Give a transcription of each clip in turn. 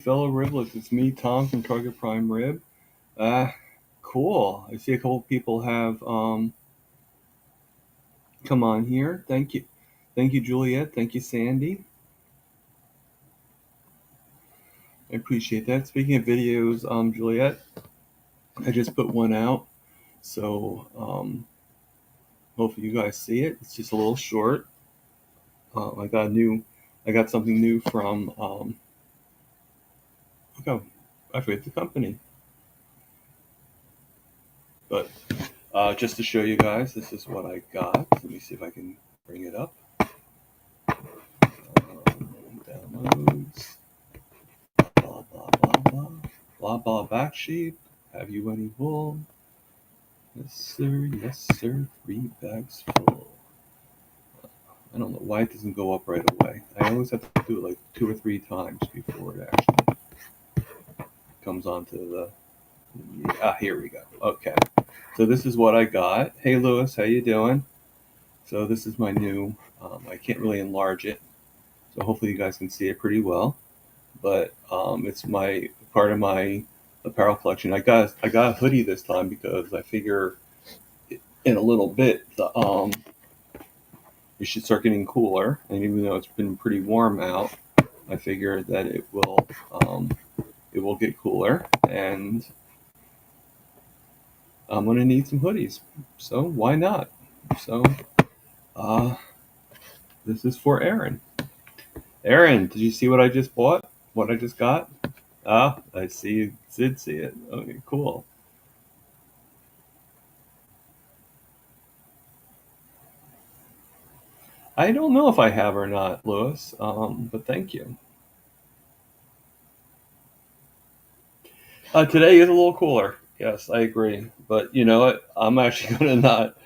fellow riblets. It's me, Tom from Target Prime Rib. Uh, cool. I see a couple people have come on here. Thank you, Juliet. Thank you, Sandy. I appreciate that. Speaking of videos, Juliet, I just put one out, so hopefully you guys see it. It's just a little short. I got something new from oh, I forget the company, but just to show you guys, this is what I got. Let me see if I can bring it up. Downloads. Blah blah blah blah. Blah blah back sheep. Have you any wool? Yes sir, yes sir. 3 bags full. I don't know why it doesn't go up right away. I always have to do it like 2 or 3 times before it actually comes onto the. Here we go. Okay, so this is what I got. Hey Lewis, how you doing? So this is my new. I can't really enlarge it, so hopefully you guys can see it pretty well. But it's my part of my apparel collection. I got a hoodie this time because I figure in a little bit it should start getting cooler, and even though it's been pretty warm out, I figure that um, it will get cooler, and I'm gonna need some hoodies. So why not? So uh, this is for Aaron. Aaron, did you see what I just bought? What I just got? Ah, I see you did see it. Okay, cool. I don't know if I have or not, Lewis, but thank you. Today is a little cooler. Yes, I agree. But you know what? I'm actually gonna not.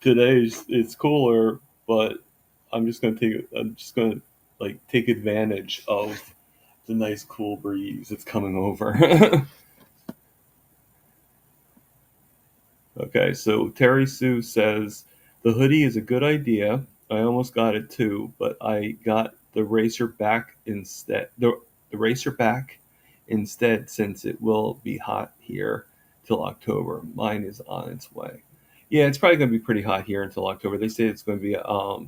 Today's it's cooler, but I'm just gonna like take advantage of the nice cool breeze that's coming over. Okay, so Terry Sue says the hoodie is a good idea. I almost got it too, but I got the racer back instead. The racer back instead since it will be hot here till October. Mine is on its way. Yeah, it's probably going to be pretty hot here until October. They say it's going to be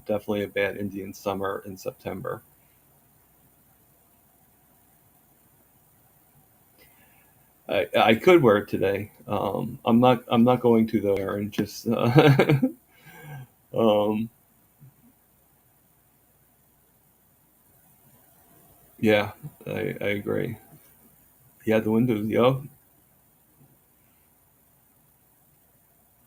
definitely a bad Indian summer in September. I could wear it today. I'm not going to though, Aaron. Just um, yeah, I agree. Yeah, the windows. Yup.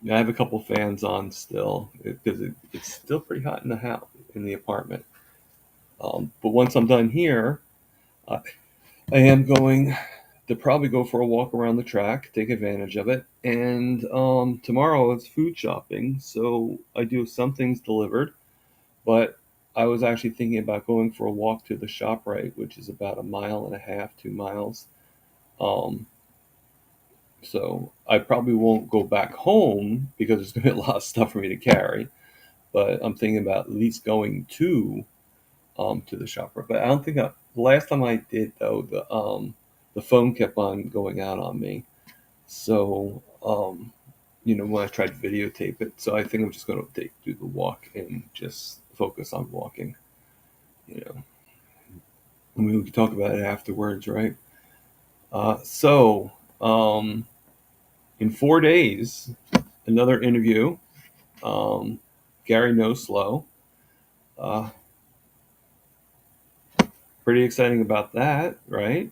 Yeah, I have a couple fans on still because it's still pretty hot in the house in the apartment. But once I'm done here, I, I am going to probably go for a walk around the track, take advantage of it. And tomorrow is food shopping, so I do have some things delivered. But I was actually thinking about going for a walk to the ShopRite, which is about a mile and a half, 2 miles. Um, So I probably won't go back home because there's going to be a lot of stuff for me to carry. But I'm thinking about at least going to the shopper. But I don't think the last time I did though the phone kept on going out on me. So when I tried to videotape it, so I think I'm just going to do the walk and just focus on walking. You know, I mean we can talk about it afterwards, right? So in 4 days, another interview. Um, Gary No Slow. Uh, Pretty exciting about that, right?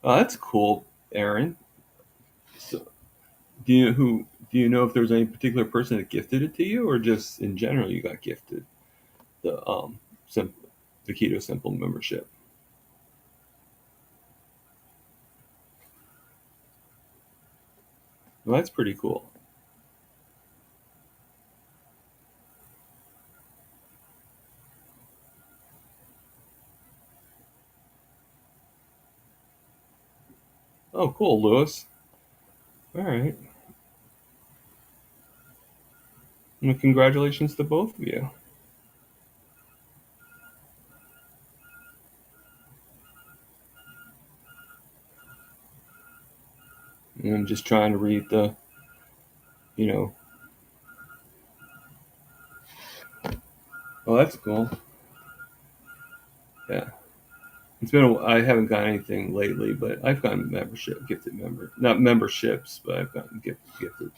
That's cool, Aaron. So, do you know if there's any particular person that gifted it to you, or just in general you got gifted the sim- the Keto Simple membership? Well, that's pretty cool. Oh, cool, Lewis. All right. And congratulations to both of you. And I'm just trying to read the, you know, oh, that's cool. Yeah. It's been I haven't got anything lately, but I've gotten gifted not memberships, but I've gotten gifted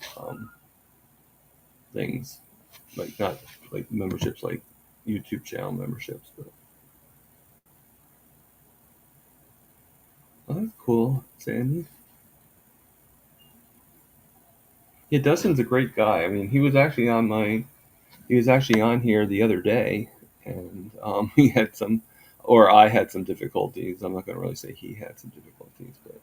things, like not like memberships, like YouTube channel memberships. But oh, that's cool, Sandy. Yeah, Dustin's a great guy. I mean, he was actually on here the other day, and he had some, or I had some difficulties. I'm not going to really say he had some difficulties, but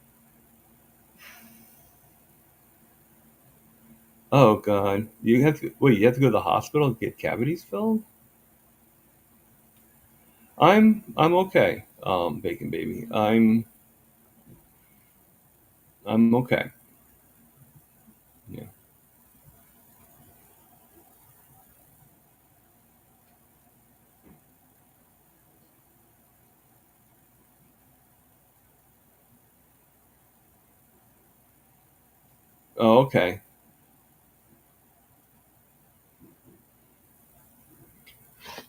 oh god, you have to wait. You have to go to the hospital to get cavities filled. I'm okay, Bacon Baby. I'm okay. Yeah. Oh, okay.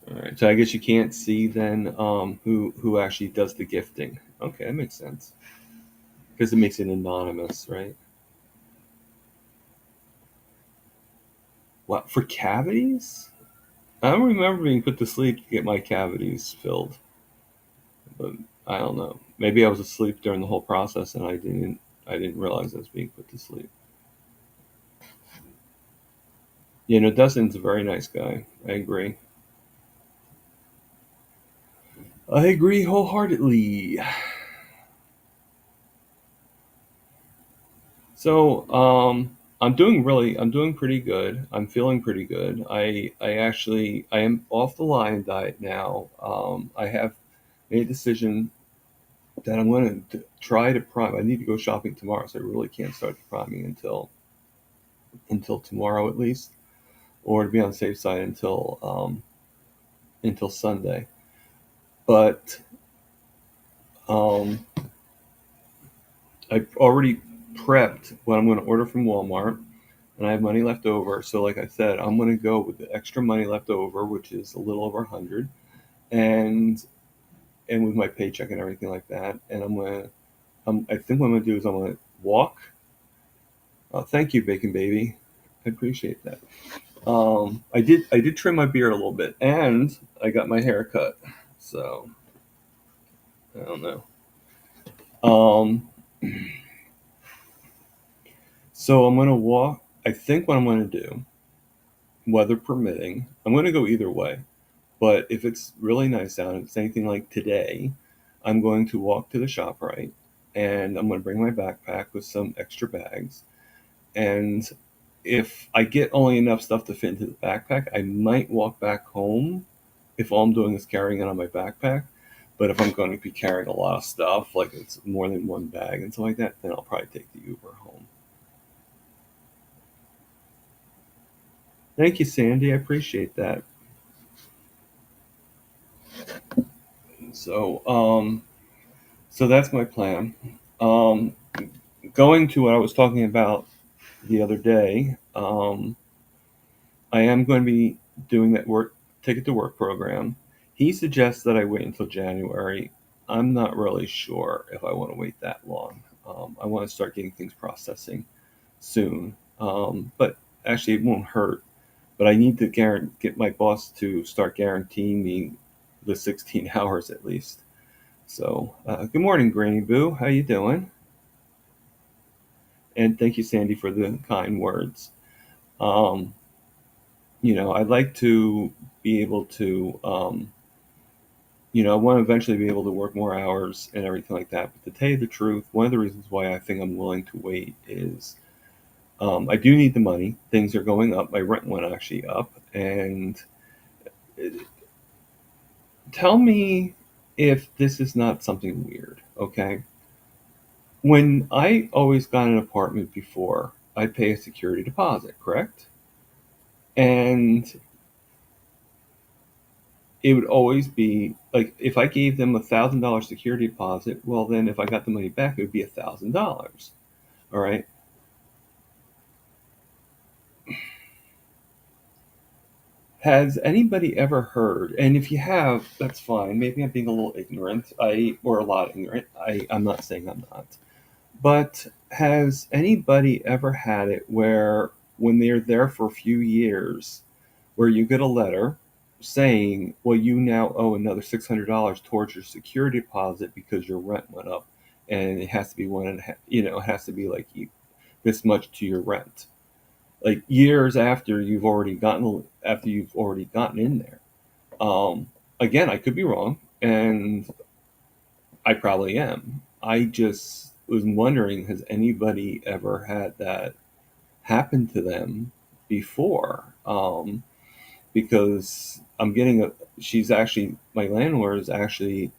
All right. So I guess you can't see then who actually does the gifting. Okay, that makes sense because it makes it anonymous, right? What for cavities? I don't remember being put to sleep to get my cavities filled, but I don't know. Maybe I was asleep during the whole process and I didn't realize I was being put to sleep. You know, Dustin's a very nice guy. I agree. I agree wholeheartedly. So, I'm doing pretty good. I'm feeling pretty good. I am off the lion diet now. I have made a decision that I'm going to try to prime. I need to go shopping tomorrow, so I really can't start priming until tomorrow at least, or to be on the safe side until Sunday. But um, I already prepped what I'm going to order from Walmart, and I have money left over. So, like I said, I'm going to go with the extra money left over, which is a little over 100, and and with my paycheck and everything like that. And I think what I'm going to do is I'm going to walk. Thank you, Bacon Baby. I appreciate that. I did trim my beard a little bit, and I got my hair cut. So I don't know. Um, so I'm gonna walk. I think what I'm gonna do, weather permitting, I'm gonna go either way. But if it's really nice out, if it's anything like today, I'm going to walk to the ShopRite, and I'm gonna bring my backpack with some extra bags. And if I get only enough stuff to fit into the backpack, I might walk back home if all I'm doing is carrying it on my backpack. But if I'm going to be carrying a lot of stuff, like it's more than one bag and stuff like that, then I'll probably take the Uber home. Thank you, Sandy. I appreciate that. So, so that's my plan. Um, Going to what I was talking about the other day, I am going to be doing that work ticket to work program. He suggests that I wait until January. I'm not really sure if I want to wait that long. I want to start getting things processing soon. But actually, it won't hurt. But I need to get my boss to start guaranteeing me the 16 hours at least. So, good morning, Granny Boo. How you doing? And thank you, Sandy, for the kind words. Um, I'd like to be able to, I want to eventually be able to work more hours and everything like that. But to tell you the truth, one of the reasons why I think I'm willing to wait is I do need the money. Things are going up. My rent went actually up. And uh, tell me if this is not something weird, okay? When I always got an apartment before, I pay a security deposit, correct? And it would always be like if I gave them $1,000 security deposit, well, then if I got the money back, it would be $1,000. All right. Has anybody ever heard? And if you have, that's fine. Maybe I'm being a little ignorant. Or a lot ignorant. I'm not saying I'm not. But has anybody ever had it where when they're there for a few years, where you get a letter saying, well, you now owe another $600 towards your security deposit because your rent went up, and it has to be one and a half, it has to be like this much to your rent, like years after you've already gotten in there. Again, I could be wrong, and I probably am. I just was wondering, has anybody ever had that happen to them before? Because my landlord is actually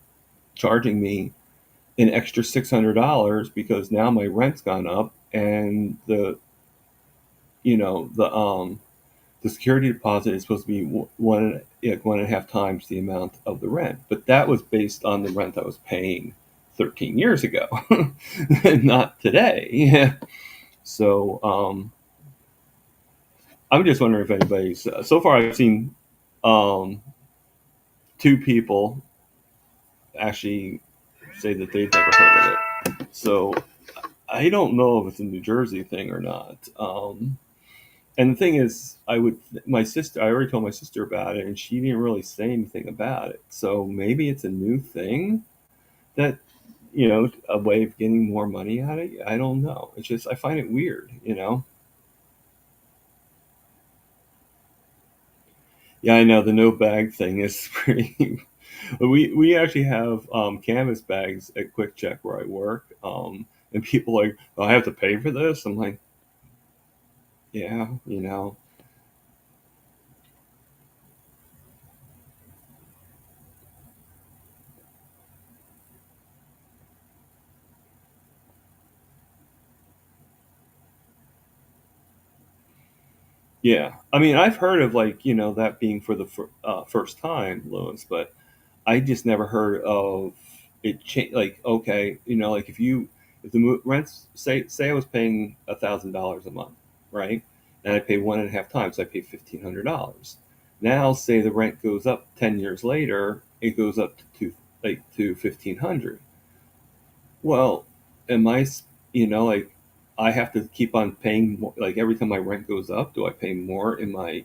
charging me an extra $600 because now my rent's gone up, and the security deposit is supposed to be one and a half times the amount of the rent, but that was based on the rent I was paying 13 years ago, not today. Yeah. So I'm just wondering if anybody's. So far, I've seen um, two people actually say that they've never heard of it. So I don't know if it's a New Jersey thing or not. And the thing is, I already told my sister about it, and she didn't really say anything about it. So maybe it's a new thing that, a way of getting more money out of it. I don't know. It's just, I find it weird. Yeah, I know the no bag thing is pretty. We actually have canvas bags at Quick Check where I work, and people are like, oh, I have to pay for this. I'm like, yeah. Yeah, I mean, I've heard of like that being for the first time loans, but I just never heard of it. Like, okay, like if the rents, say I was paying $1,000 a month, right, and I pay one and a half times, I pay $1,500. Now, say the rent goes up 10 years later, it goes up to 1,500. Well, am I, like I have to keep on paying more, like every time my rent goes up, do I pay more in my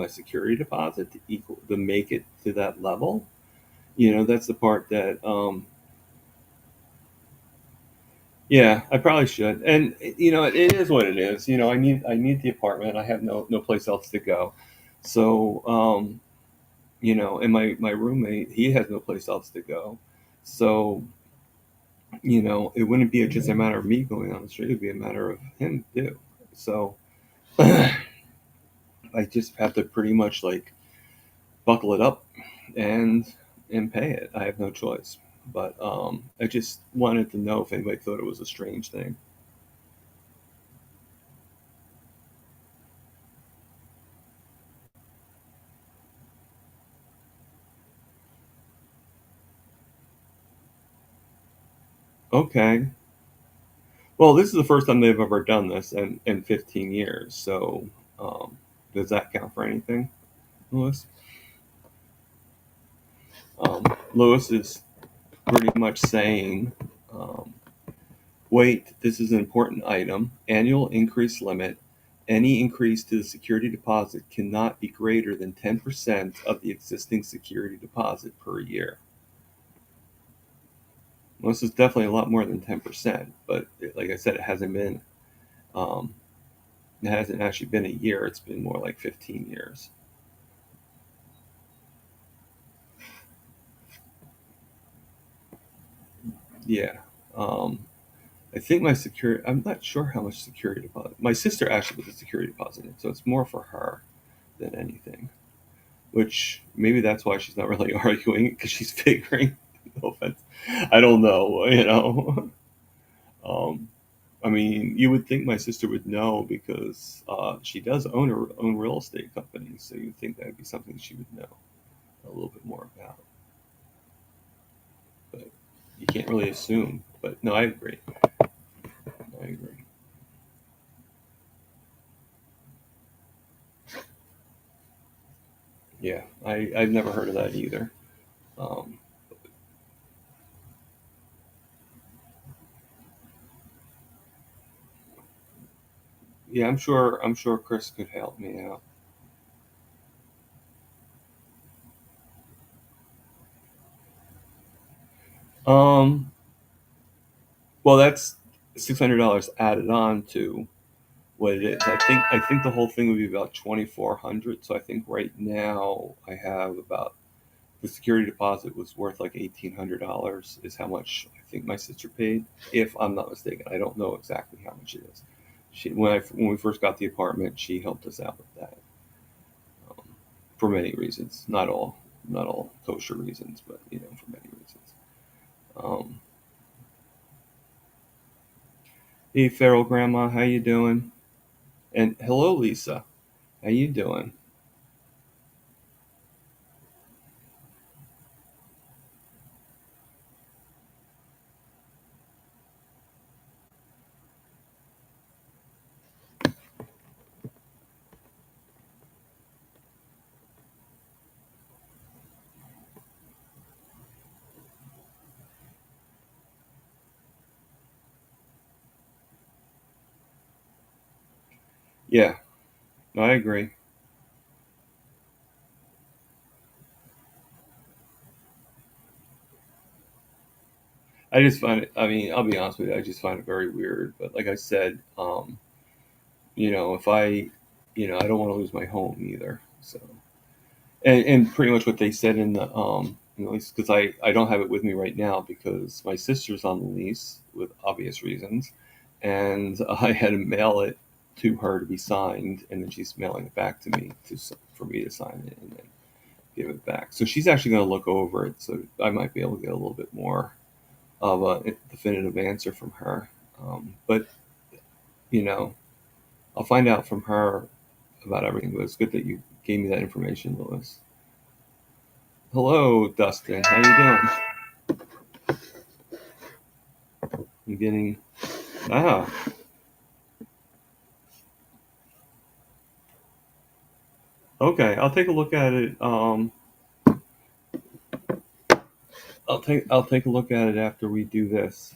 security deposit to make it to that level? That's the part that yeah, I probably should. And it is what it is. I need the apartment. I have no place else to go. So and my roommate, he has no place else to go. So it wouldn't be just a matter of me going on the street, it'd be a matter of him too. So I just have to pretty much like buckle it up and pay it. I have no choice. But I just wanted to know if anybody thought it was a strange thing. Okay. Well, this is the first time they've ever done this in 15 years. So does that count for anything, Lewis? Lewis is pretty much saying, um, wait, this is an important item. Annual increase limit. Any increase to the security deposit cannot be greater than 10% of the existing security deposit per year. Well, this is definitely a lot more than 10%, but like I said, um, it hasn't actually been a year. It's been more like 15 years. Yeah. Um, I think I'm not sure how much security deposit. My sister actually was a security deposit, so it's more for her than anything. Which maybe that's why she's not really arguing because she's figuring. No offense. I don't know. Um, I mean, you would think my sister would know because she does own her own real estate company, so you'd think that would be something she would know a little bit more about. But you can't really assume. But no, I agree. I agree. Yeah, I've never heard of that either. Um, yeah, I'm sure Chris could help me out. Um, well, that's $600 added on to what it is. I think the whole thing would be about 2,400. So I think right now I have about the security deposit was worth like $1,800 is how much I think my sister paid, if I'm not mistaken. I don't know exactly how much it is. When we first got the apartment, she helped us out with that um, for many reasons. Not all kosher reasons, but for many reasons. Um, hey, feral grandma, how you doing? And hello, Lisa, how you doing? Yeah, I agree. I just find it. I mean, I'll be honest with you. I just find it very weird. But like I said, if I don't want to lose my home either. So, and pretty much what they said in the lease, because I don't have it with me right now because my sister's on the lease with obvious reasons, and I had to mail it to her to be signed, and then she's mailing it back to me for me to sign it and then give it back. So she's actually going to look over it, so I might be able to get a little bit more of a definitive answer from her. But you know, I'll find out from her about everything. But it's good that you gave me that information, Lewis. Hello, Dustin. How you doing? I'm getting. Ah, okay. I'll take a look at it. I'll take a look at it after we do this.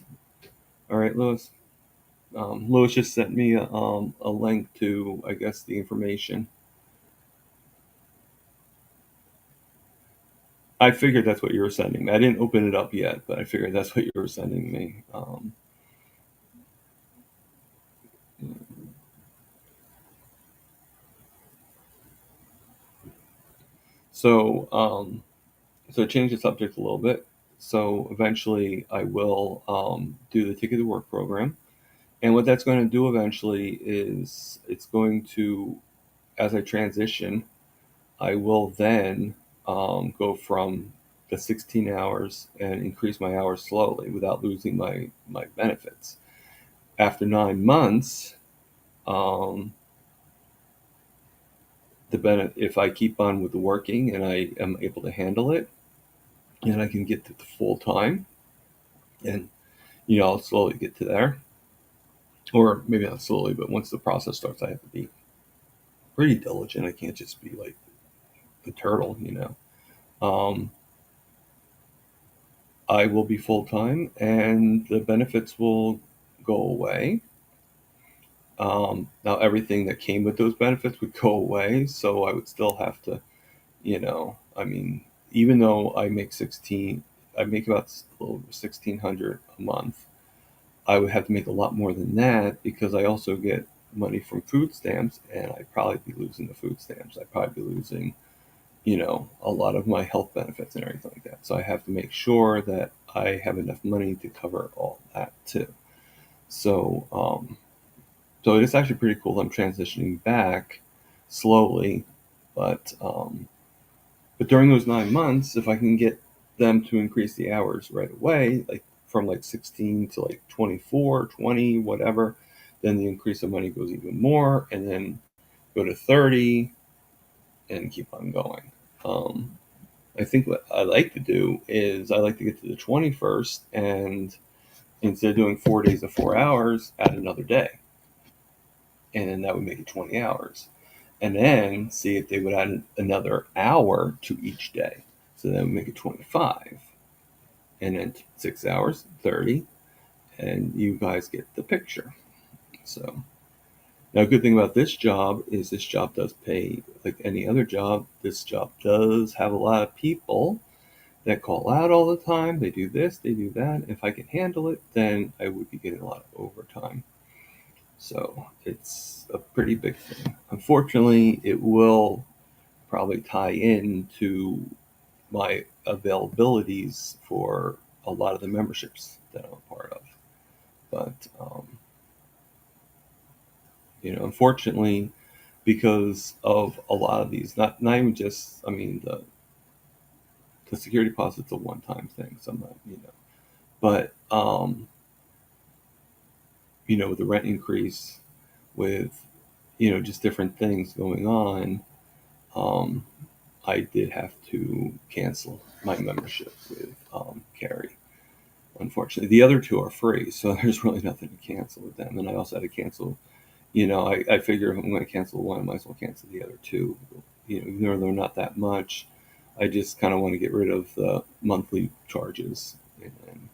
All right, Lewis. Lewis just sent me a link to, I guess, the information. I figured that's what you were sending me. I didn't open it up yet, but I figured that's what you were sending me. So, so change the subject a little bit. So eventually, I will do the Ticket to Work program, and what that's going to do eventually is it's going to, as I transition, I will then go from the 16 hours and increase my hours slowly without losing my benefits. After 9 months, um, if I keep on with the working and I am able to handle it, and I can get to the full time, and I'll slowly get to there, or maybe not slowly, but once the process starts, I have to be pretty diligent. I can't just be like the turtle. Um, I will be full time, and the benefits will go away. Now, everything that came with those benefits would go away, so I would still have to, I mean, even though I make about a little over 1,600 a month. I would have to make a lot more than that because I also get money from food stamps, and I'd probably be losing the food stamps. I'd probably be losing, a lot of my health benefits and everything like that. So I have to make sure that I have enough money to cover all that too. So, so it's actually pretty cool. I'm transitioning back slowly, but during those 9 months, if I can get them to increase the hours right away, like from like 16 to like 24, 20, whatever, then the increase of money goes even more, and then go to 30 and keep on going. I think what I like to do is I like to get to the 21st, and instead of doing 4 days of 4 hours, add another day. And then that would make it 20 hours. And then see if they would add another hour to each day. So that would make it 25. And then 6 hours, 30. And you guys get the picture. So now, a good thing about this job is this job does pay like any other job. This job does have a lot of people that call out all the time. They do this, they do that. If I can handle it, then I would be getting a lot of overtime. So it's a pretty big thing. Unfortunately, it will probably tie into my availabilities for a lot of the memberships that I'm a part of. But unfortunately, because of a lot of these, not even just, I mean, the security deposit's a one-time thing. So I'm not, but with the rent increase, with just different things going on, um, I did have to cancel my membership with Carrie. Unfortunately, the other two are free, so there's really nothing to cancel with them. And I also had to cancel. I figure if I'm going to cancel one, I might as well cancel the other two. Even though they're not that much, I just kind of want to get rid of the monthly charges. And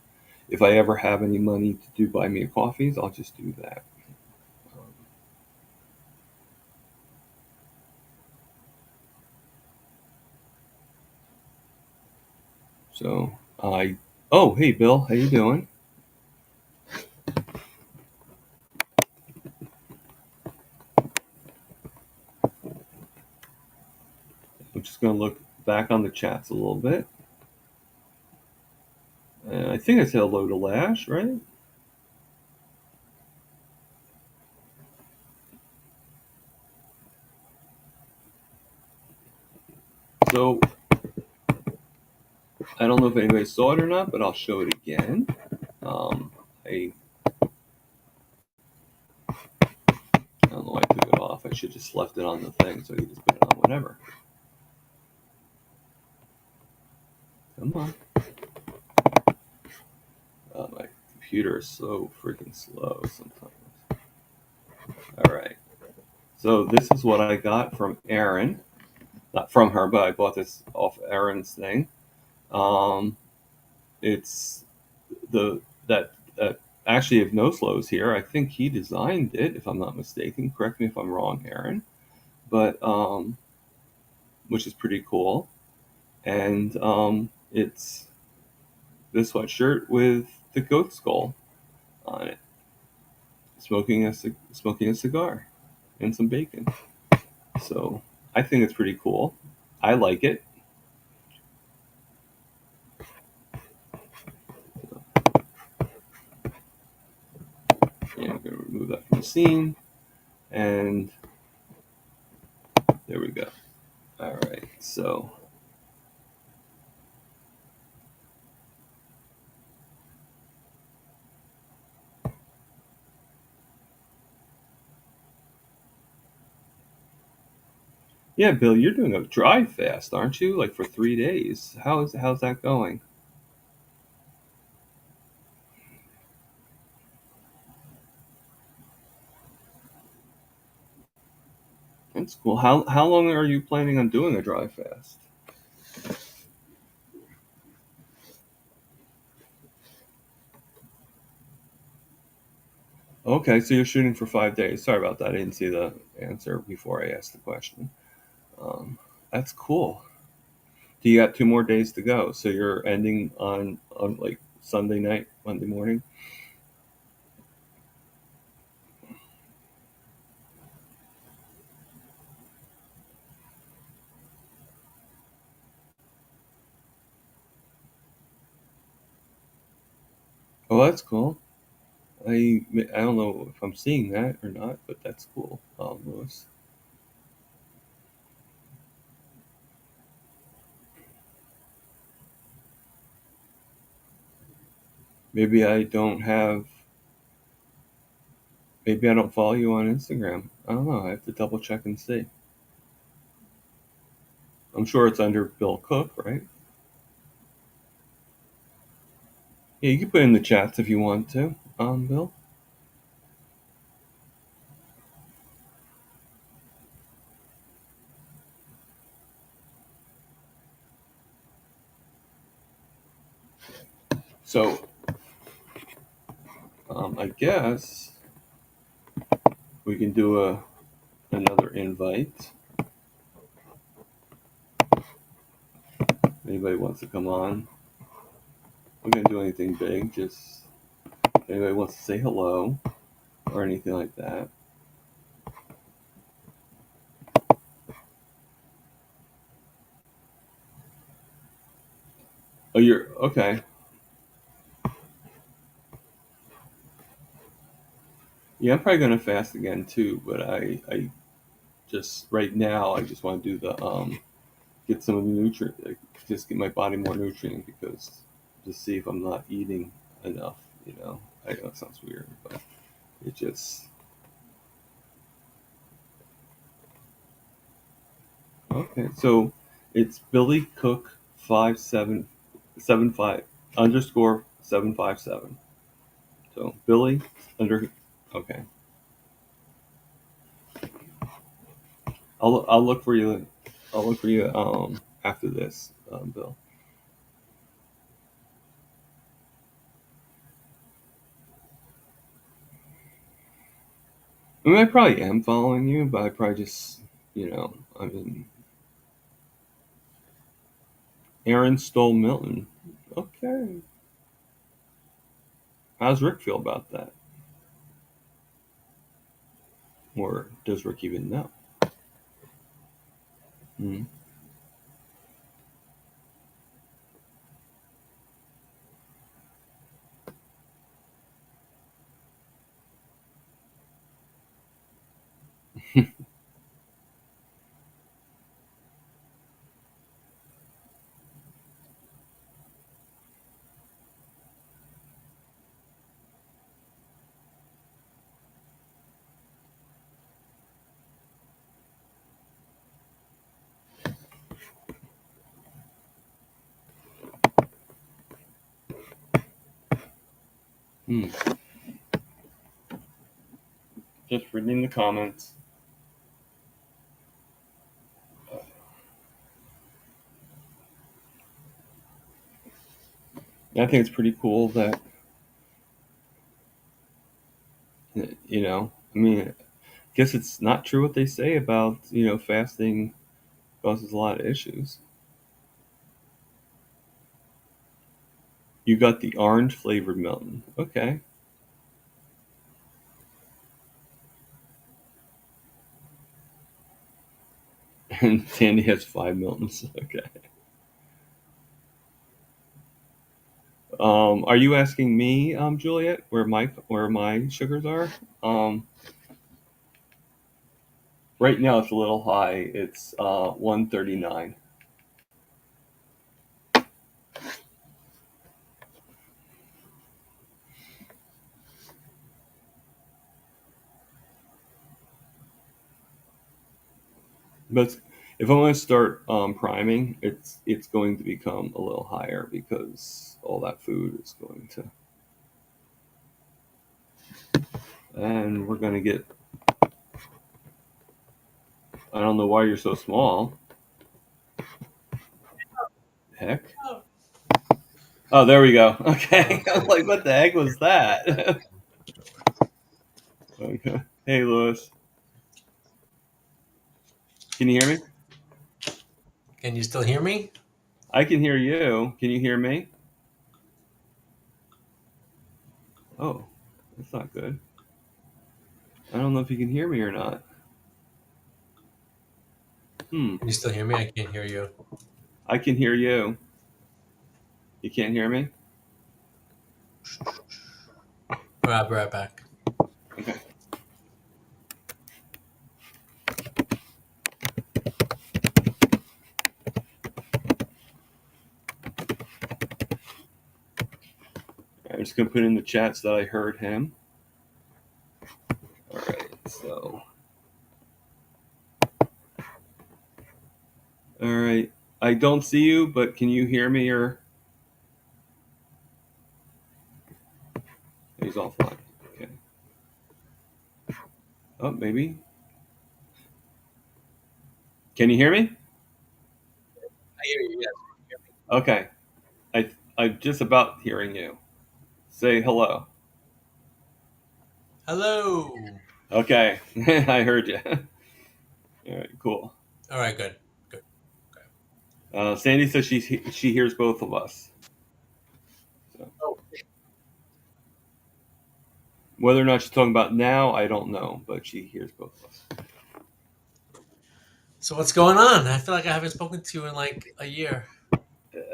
if I ever have any money to do buy me a coffees, I'll just do that. Um, so I. Oh, hey Bill, how you doing? I'm just going to look back on the chats a little bit. I think I said hello to Lash, right? So I don't know if anybody saw it or not, but I'll show it again. Um, I don't know why I took it off. I should just left it on the thing so you just put it on whenever. Come on. My computer is so freaking slow sometimes. All right. So this is what I got from Erin. Not from her, but I bought this off Erin's thing. Um, it's the that actually if No Slow's here, I think he designed it, if I'm not mistaken. Correct me if I'm wrong, Erin. But which is pretty cool. And it's this sweatshirt with the goat skull on it, smoking a cigar and some bacon. So I think it's pretty cool. I like it. And I'm going to remove that from the scene. And there we go. All right. So yeah, Bill, you're doing a dry fast, aren't you? Like for 3 days. How's that going? That's cool. How long are you planning on doing a dry fast? Okay, so you're shooting for 5 days. Sorry about that. I didn't see the answer before I asked the question. Um, that's cool. Do you got 2 more days to go? So you're ending on like Sunday night, Monday morning. Oh, that's cool. I don't know if I'm seeing that or not, but that's cool, Lewis. Maybe I don't have. Maybe I don't follow you on Instagram. I don't know. I have to double check and see. I'm sure it's under Bill Cook, right? Yeah, you can put in the chats if you want to, Bill. So, I guess we can do another invite. Anybody wants to come on? We're gonna do anything big. Just anybody wants to say hello or anything like that. Oh, you're okay. Yeah, I'm probably gonna fast again too, but I just right now I just want to do the get some of the nutrient, like, just get my body more nutrient because to see if I'm not eating enough. You know, I know it sounds weird, but it just okay. So it's Billy Cook 5775 underscore 757. So Billy under okay. I'll look for you. I'll look for you after this, Bill. I mean, I probably am following you, but I probably just, I mean, Aaron stole Milton. Okay. How's Rick feel about that? Or does Rick even know? Hmm. Hmm. Just reading the comments. I think it's pretty cool that, I mean, I guess it's not true what they say about, fasting causes a lot of issues. You got the orange flavored Milton. Okay. And Tandy has 5 Miltons. Okay. Are you asking me, Juliet, where my sugars are? Um, right now it's a little high. It's 139. But if I want to start priming, it's going to become a little higher because all that food is going to, and we're going to get. I don't know why you're so small. Heck. Oh, there we go. Okay. I'm like, what the heck was that? Okay. Hey, Lewis. Can you hear me? Can you still hear me? I can hear you. Can you hear me? Oh, that's not good. I don't know if you can hear me or not. Hmm. Can you still hear me? I can't hear you. I can hear you. You can't hear me? I'll be right back. Okay. I'm just going to put in the chats that I heard him. All right. I don't see you, but can you hear me or he's offline? Okay. Oh, maybe. Can you hear me? I hear you. Yes. Can you hear me? Okay. I'm just about hearing you. Say hello. Hello. Okay. I heard you. All right, cool. All right. Good. Good. Okay. Sandy says she hears both of us. So Oh. whether or not she's talking about now, I don't know, but she hears both of us. So what's going on? I feel like I haven't spoken to you in like a year.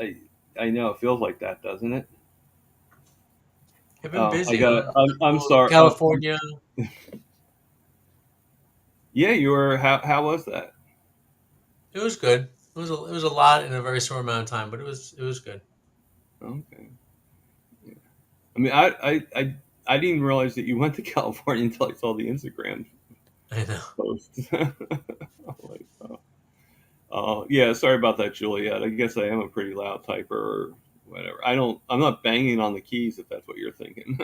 I I know it feels like that, doesn't it? You've been I busy, got. huh? I'm Well, sorry. California. Yeah, you were. How was that? It was good. It was a lot in a very short amount of time, but it was good. Okay. Yeah. I mean, I didn't even realize that you went to California until I saw the Instagram I know. post. I'm like, oh. Yeah, sorry about that, Juliet. I guess I am a pretty loud typer or whatever. I'm not banging on the keys if that's what you're thinking.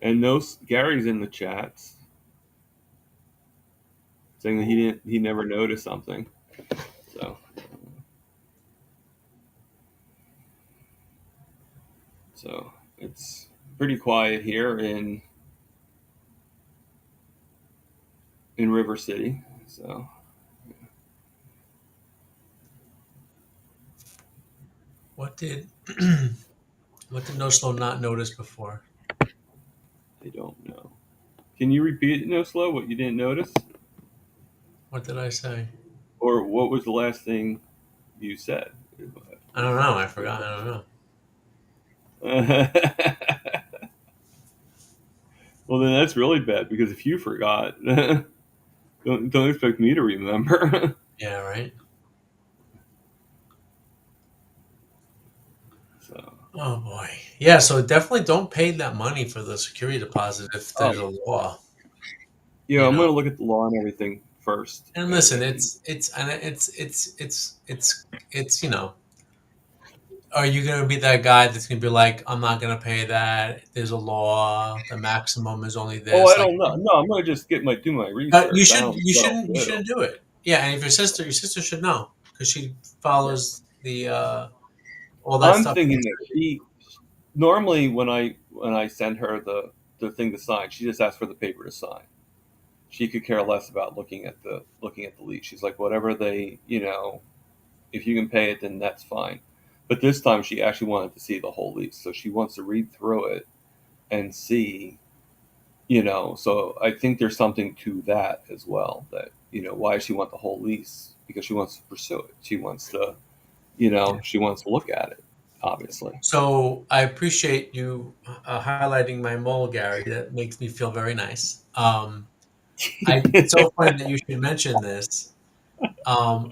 And no, Gary's in the chats saying that he never noticed something. So, so it's pretty quiet here in River City. So What did what did No Slow not notice before? I don't know. Can you repeat it, no slow? What you didn't notice, What did I say? or what was the last thing you said? I don't know. I forgot. I don't know. Well, then that's really bad because if you forgot, don't expect me to remember. Yeah. Right. So, Oh boy. Yeah. So definitely don't pay that money for the security deposit if oh there's a law. yeah, You I'm know. gonna look at the law and everything first, And and listen, we can. it's are you gonna be that guy that's gonna be like, I'm not gonna pay that? There's a law. The maximum is only Oh, I this. Like, don't know. No, I'm gonna just do my research. I don't know what I'll you do. shouldn't do it. Yeah, and if your sister should know because she follows the all that I'm stuff. thinking that she normally when I send her the thing to sign, she just asks for the paper to sign. She could care less about looking at the lease. She's like, whatever they, if you can pay it, then that's fine. But this time, she actually wanted to see the whole lease, so she wants to read through it and see, So I think there's something to that as well. That why does she want the whole lease? Because she wants to pursue it. She wants to, she wants to look at it. Obviously. So I appreciate you highlighting my mole, Gary. That makes me feel very nice. It's so funny that you should mention this. Um,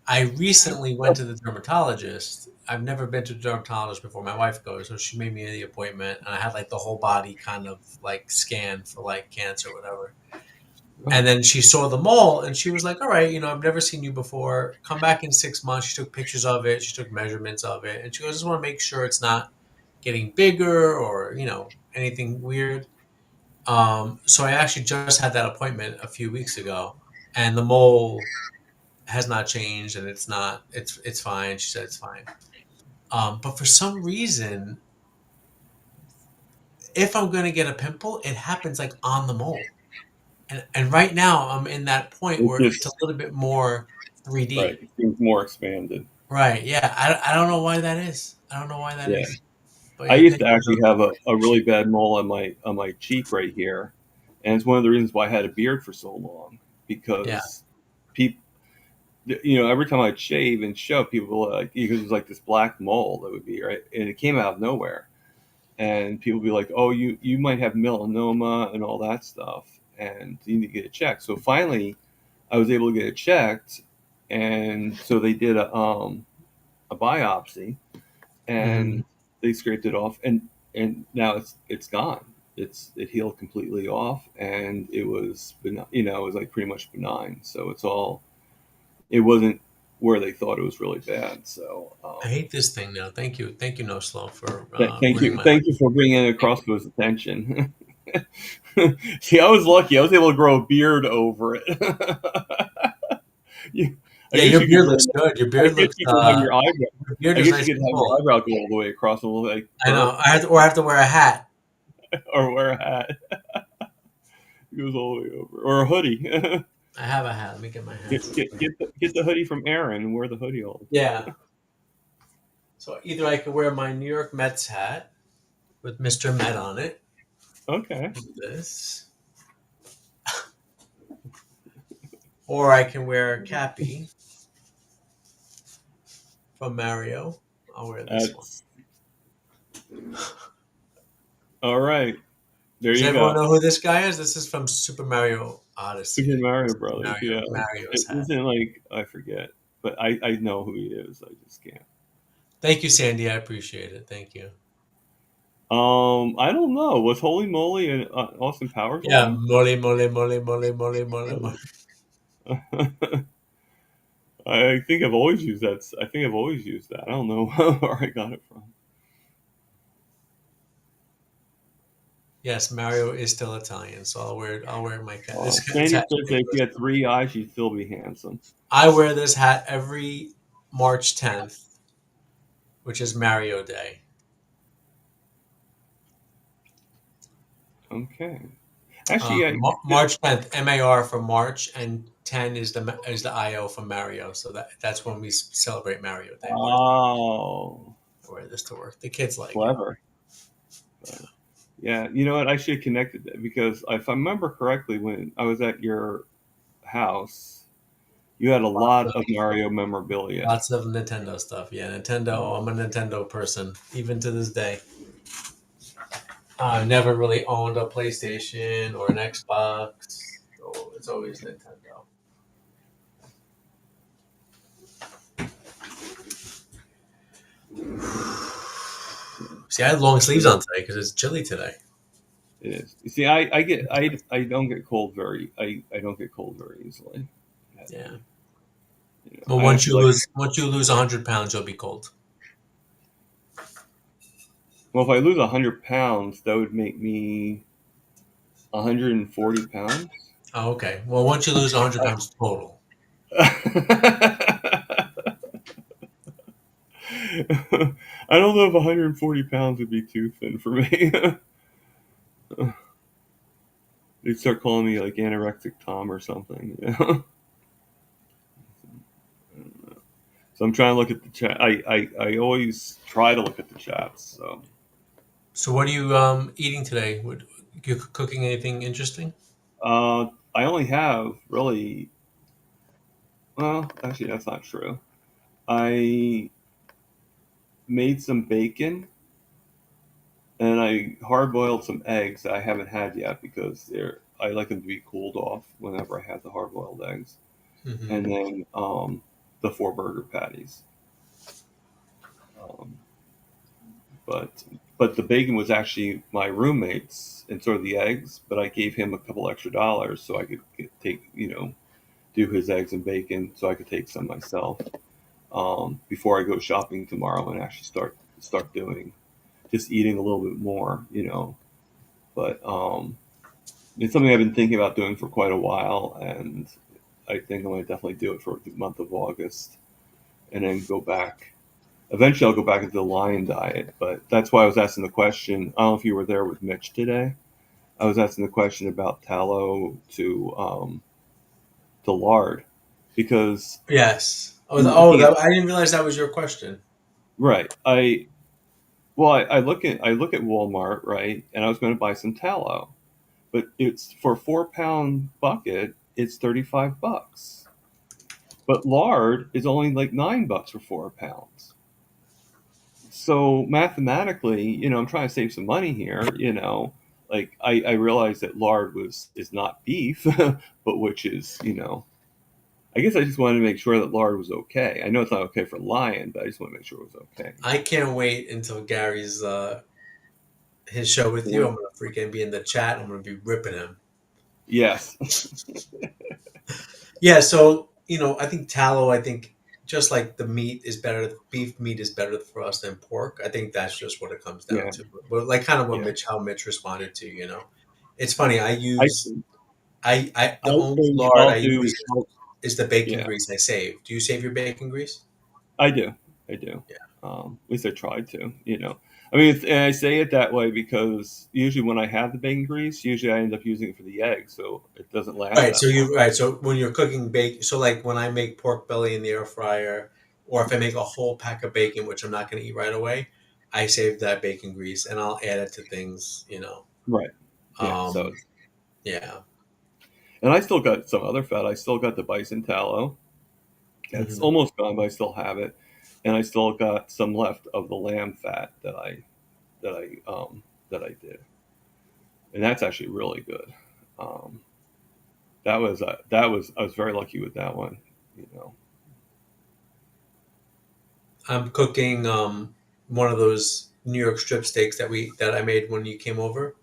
I recently went to the dermatologist. I've never been to a dermatologist before. My wife goes, so she made me the appointment, and I had like the whole body kind of like scan for like cancer or whatever. Oh, And then she saw the mole, and she was like, "All right, I've never seen you before. Come back in 6 months." She took pictures of it. She took measurements of it, and she goes, "I just want to make sure it's not getting bigger or anything weird." So I actually just had that appointment a few weeks ago, and the mole has not changed, and it's fine. She said it's fine. But for some reason, if I'm going to get a pimple, it happens like on the mole. And right now I'm in that point it where it's a just little bit more right. 3D. It seems more expanded. Right. Yeah. I don't know why that is. I don't know why that Yeah. is. But I yeah, used thank to you. actually have a really bad mole on my cheek right here, and it's one of the reasons why I had a beard for so long Yeah. because people, every time I'd shave and show people were like because it was like this black mole that would be right, and it came out of nowhere, and people would be like, "Oh, you might have melanoma and all that stuff, and you need to get it checked." So finally, I was able to get it checked, and so they did a biopsy Hmm. and they scraped it off and now it's gone. it healed completely off, and it was it was like pretty much benign. So it wasn't where they thought it was really bad. So I hate this thing now. Thank you, No Slow, for ruining my thank you for bringing it across to his attention. See, I was lucky; I was able to grow a beard over it. you, I Yeah, guess your you could beard grow. looks good. I guess you could have your eyebrow. Your beard I is guess you nice could and have your full. eyebrow go all the way across and look like I know. Bert, I have to wear a hat. or wear a hat. It goes all the way over, or a hoodie. I have a hat. Let me get my hat. Get the hoodie from Aaron and wear the hoodie all the time. Yeah. So either I could wear my New York Mets hat with Mr. Met on it. Okay. This. Or I can wear a cappy from Mario. I'll wear this one. That's all right. There Does you everyone go. know who this guy is? This is from Super Mario Odyssey. Super Mario This is Brothers. Yeah. It Mario's hat. isn't like I forget, but I know who he is. I just can't. Thank you, Sandy. I appreciate it. Thank you. I don't know. Was Holy Moly and Austin Powers Yeah, on? mole, mole, mole, mole, mole, mole, mole. I think I've always used that. I think I've always used that. I don't know where I got it from. Yes, Mario is still Italian, so I'll wear my cat. This Sandy hat. says that if you had three eyes, you'd still be handsome. I wear this hat every March 10th, which is Mario Day. Okay. Actually, yeah. March 10th, MAR for March, and 10 is the IO for Mario. So that's when we celebrate Mario Day. Oh, I wear this to work. The kids like it. clever. Yeah, you know what? I should have connected that because if I remember correctly, when I was at your house, you had a lot of Mario memorabilia. Lots of Nintendo stuff. Yeah, Nintendo. I'm a Nintendo person, even to this day. I never really owned a PlayStation or an Xbox. So it's always Nintendo. See, I had long sleeves on today because it's chilly today. It is. You see, I don't get cold I don't get cold very easily. Yeah. You know, But I actually like. once you lose 100 pounds, you'll be cold. Well, if I lose 100 pounds, that would make me 140 pounds. Oh, okay. Well, once you lose 100 pounds total. I don't know if 140 pounds would be too thin for me. They'd start calling me like anorexic Tom or something. You know? So I'm trying to look at the chat. I always try to look at the chats. So So what are you eating today? You cooking anything interesting? I only have really. Well, actually, that's not true. I made some bacon and I hard boiled some eggs that I haven't had yet because I like them to be cooled off whenever I have the hard boiled eggs. Hmm. And then the four burger patties. Um, but the bacon was actually my roommate's and sort of the eggs. But I gave him a couple extra dollars so I could take do his eggs and bacon so I could take some myself before I go shopping tomorrow and actually start doing just eating a little bit more. But it's something I've been thinking about doing for quite a while, and I think I'm going to definitely do it for the month of August, and then go back. Eventually, I'll go back into the lion diet, but that's why I was asking the question. I don't know if you were there with Mitch today. I was asking the question about tallow to lard because Yes. at the I didn't realize that was your question. right. I look at Walmart, right, and I was going to buy some tallow, but it's for a 4 pound bucket. It's $35. But lard is only like $9 for 4 pounds. So mathematically, I'm trying to save some money here. Like I realize that lard is not beef, but which is I guess I just wanted to make sure that lard was okay. I know it's not okay for lion, but I just want to make sure it was okay. I can't wait until Gary's his show with you, I'm gonna freaking be in the chat. I'm gonna be ripping him. Yes. Yeah, so I think tallow. I think just like the meat is better, beef meat is better for us than pork. I think that's just what it comes down Yeah. to. But like kind of what Yeah. Mitch responded to. It's funny. I I use I the I'll only change. lard I I'll do. use is the bacon Yeah. grease I save. Do you save your bacon grease? I do. I do. Yeah. At least I try to. I mean, and I say it that way because usually when I have the bacon grease, usually I end up using it for the egg, so it doesn't last Right. So that long. you right. So when you're cooking bacon, so like when I make pork belly in the air fryer, or if I make a whole pack of bacon, which I'm not going to eat right away, I save that bacon grease and I'll add it to things. Right. Yeah. So, Um, yeah. and I still got some other fat. I still got the bison tallow. It's Hmm. almost gone, but I still have it, and I still got some left of the lamb fat that I did, and that's actually really good. Um, that was I was very lucky with that one. You know. I'm cooking one of those New York strip steaks that I made when you came over.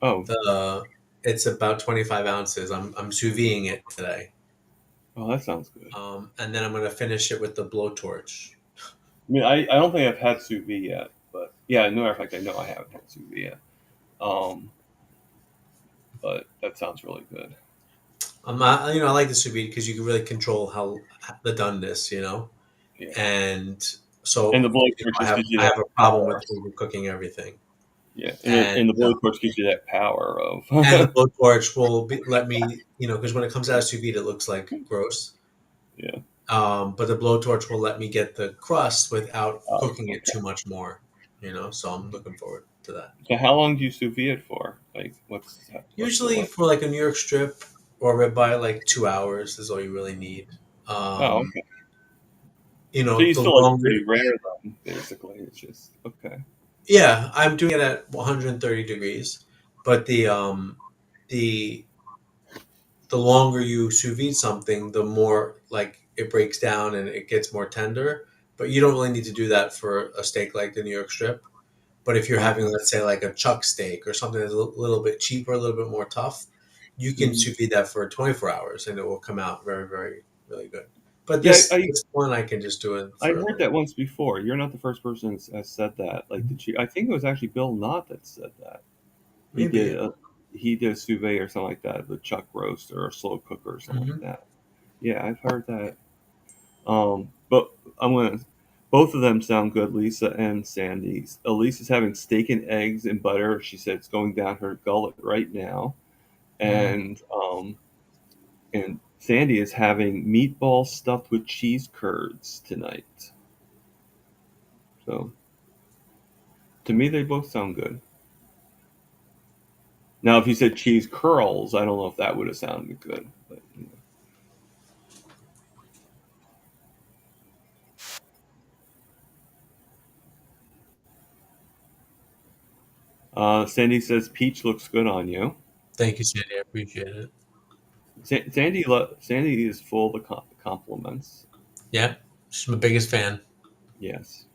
Oh, The It's about 25 ounces. I'm sous videing it today, oh, that sounds good. and then I'm gonna finish it with the blowtorch. I mean, I don't think I've had sous vide yet, but yeah, as a matter of fact, I know I haven't had sous vide yet. Um, but that sounds really good. I like the sous vide because you can really control how the doneness, Yeah, and and the so blowtorch I just have gives you I that have a problem with power. overcooking everything, Yeah, and and the blowtorch gives you that power of. and the blowtorch will let me, because when it comes out of sous vide, it looks like gross. Yeah. But the blowtorch will let me get the crust without Oh, cooking it okay. too much more. So I'm looking forward to that. So how long do you sous vide it for? Like, what's the Usually length? for like a New York strip or ribeye, like 2 hours is all you really need. Oh, Um, okay. So you the still like it longer, pretty rare then, basically. It's just okay. yeah, I'm doing it at 130 degrees, but the the longer you sous vide something, the more like it breaks down and it gets more tender. But you don't really need to do that for a steak like the New York strip. But if you're having, Okay. let's say, like a chuck steak or something that's a little bit cheaper, a little bit more tough, you can Hmm. sous vide that for 24 hours and it will come out very, very, really good. But Yeah, this one I can just do it I for a heard little. that once before. You're not the first person that's said that. Like the I think it was actually Bill Knott that said that. He Maybe. did a he did a sous vide or something like that, the chuck roast or a slow cooker or something like Hmm. that. Yeah, I've heard that. But I'm gonna. Both of them sound good, Lisa and Sandy's. Elisa's having steak and eggs and butter. She said it's going down her gullet right now, Mm. and Sandy is having meatballs stuffed with cheese curds tonight. So to me, they both sound good. Now, if you said cheese curls, I don't know if that would have sounded good. But. Sandy says peach looks good on you. Thank you, Sandy. I appreciate it. Sandy is full of compliments. Yeah, she's my biggest fan. Yes.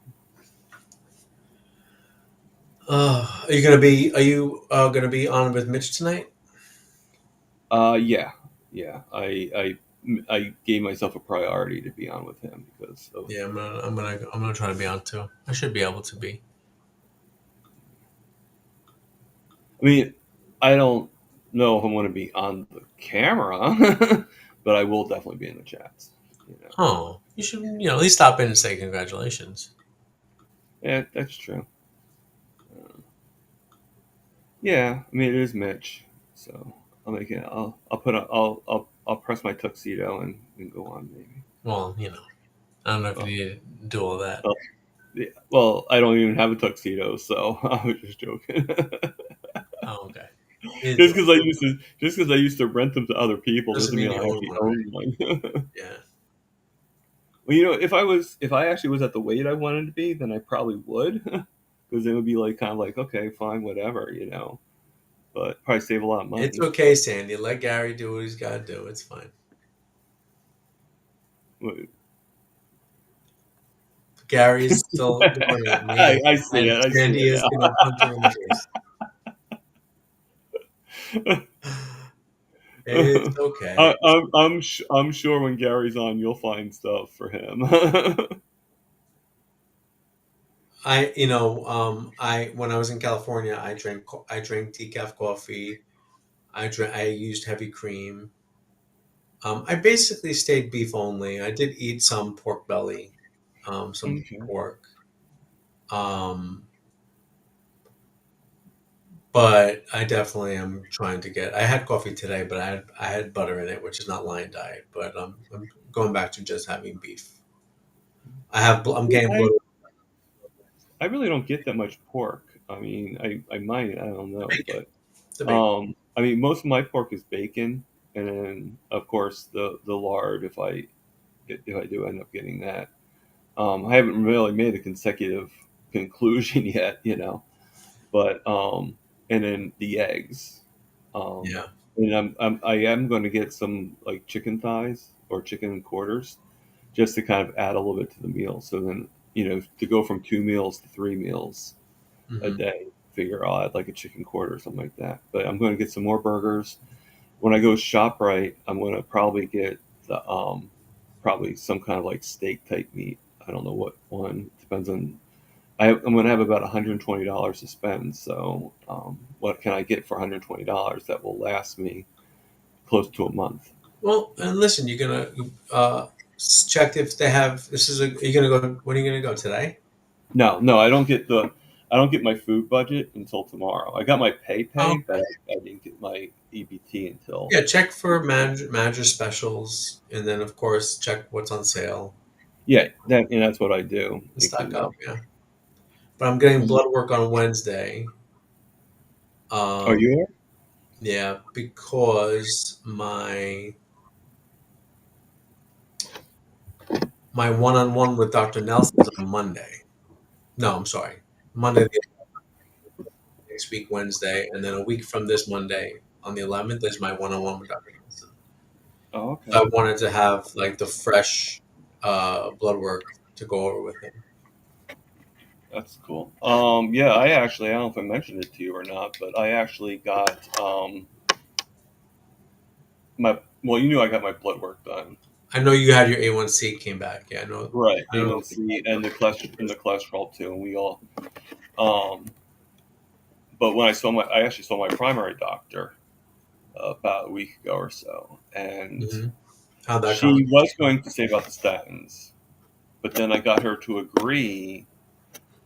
Are you gonna be on with Mitch tonight? Yeah. Yeah. I gave myself a priority to be on with him because of. Yeah, I'm gonna try to be on too. I should be able to be. I mean, I don't know if I'm going to be on the camera, but I will definitely be in the chats. You know. Oh, you should, at least stop in and say congratulations. Yeah, that's true. Yeah, I mean it is Mitch, so I'll make it. I'll put. I'll press my tuxedo and go on maybe. Well, I don't know if you Well, need to do all that. well, yeah, well, I don't even have a tuxedo, so I was just joking. Oh, okay. You need to do just all because I used to rent them to other people that. Doesn't doesn't mean mean I you own actually one, right? own one. Yeah. Well, if I actually was at the weight I wanted to be, then I probably would, because it would be like kind of like okay, fine, whatever. But probably save a lot of It's money. okay, Sandy. Let Gary do what he's got to do. It's fine. Gary's still going at me, I see and it. I see Sandy it is going to punch him in the face. It's okay. I'm sure when Gary's on, you'll find stuff for him. I when I was in California, I drank decaf coffee. I used heavy cream. I basically stayed beef only. I did eat some pork belly, some Okay. pork. Um, but I definitely am trying to get. I had coffee today, but I had butter in it, which is not Lion Diet. But I'm going back to just having beef. I'm getting I bloated. I really don't get that much pork. I mean, I might, I don't know, Bacon. but The bacon. I mean, most of my pork is bacon, and then of course the lard if I do end up getting that. I haven't really made a consecutive conclusion yet, but and then the eggs, um, Yeah. and I am going to get some like chicken thighs or chicken quarters just to kind of add a little bit to the meal. So then to go from 2 meals to 3 meals a Hmm. day, figure I'll add like a chicken quarter or something like that. But I'm going to get some more burgers. When I go ShopRite, I'm going to probably get the probably some kind of like steak type meat. I don't know what one. Depends on. I'm going to have about $120 to spend. So what can I get for $120 that will last me close to a month? Well, and listen, you're gonna check if they have. This is a. Are you gonna go? When are you gonna go today? No, no, I don't get my food budget until tomorrow. I got my Oh, pay, but I didn't get my EBT until. yeah. Check for manager specials, and then of course check what's on sale Yeah, that's what I do. and stock up. Yeah. But I'm getting blood work on Wednesday. Are Um, you? yeah, because my one-on-one with Dr. Nelson is on Monday. No, I'm sorry, Monday next week, Wednesday, and then a week from this Monday on the 11th is my one-on-one with Dr. Nelson. Oh, So okay. I wanted to have like the fresh blood work to go over with him. That's cool. Yeah, I don't know if I mentioned it to you or not, but I actually got well, you knew I got my blood work done. I know you had your A1C came back. Yeah, I know. Right, I don't know if A1C and the cholesterol too, and we all. Um, but when I actually saw my primary doctor about a week ago or so, and hmm how'd that go. she was going to say about the statins, but then I got her to agree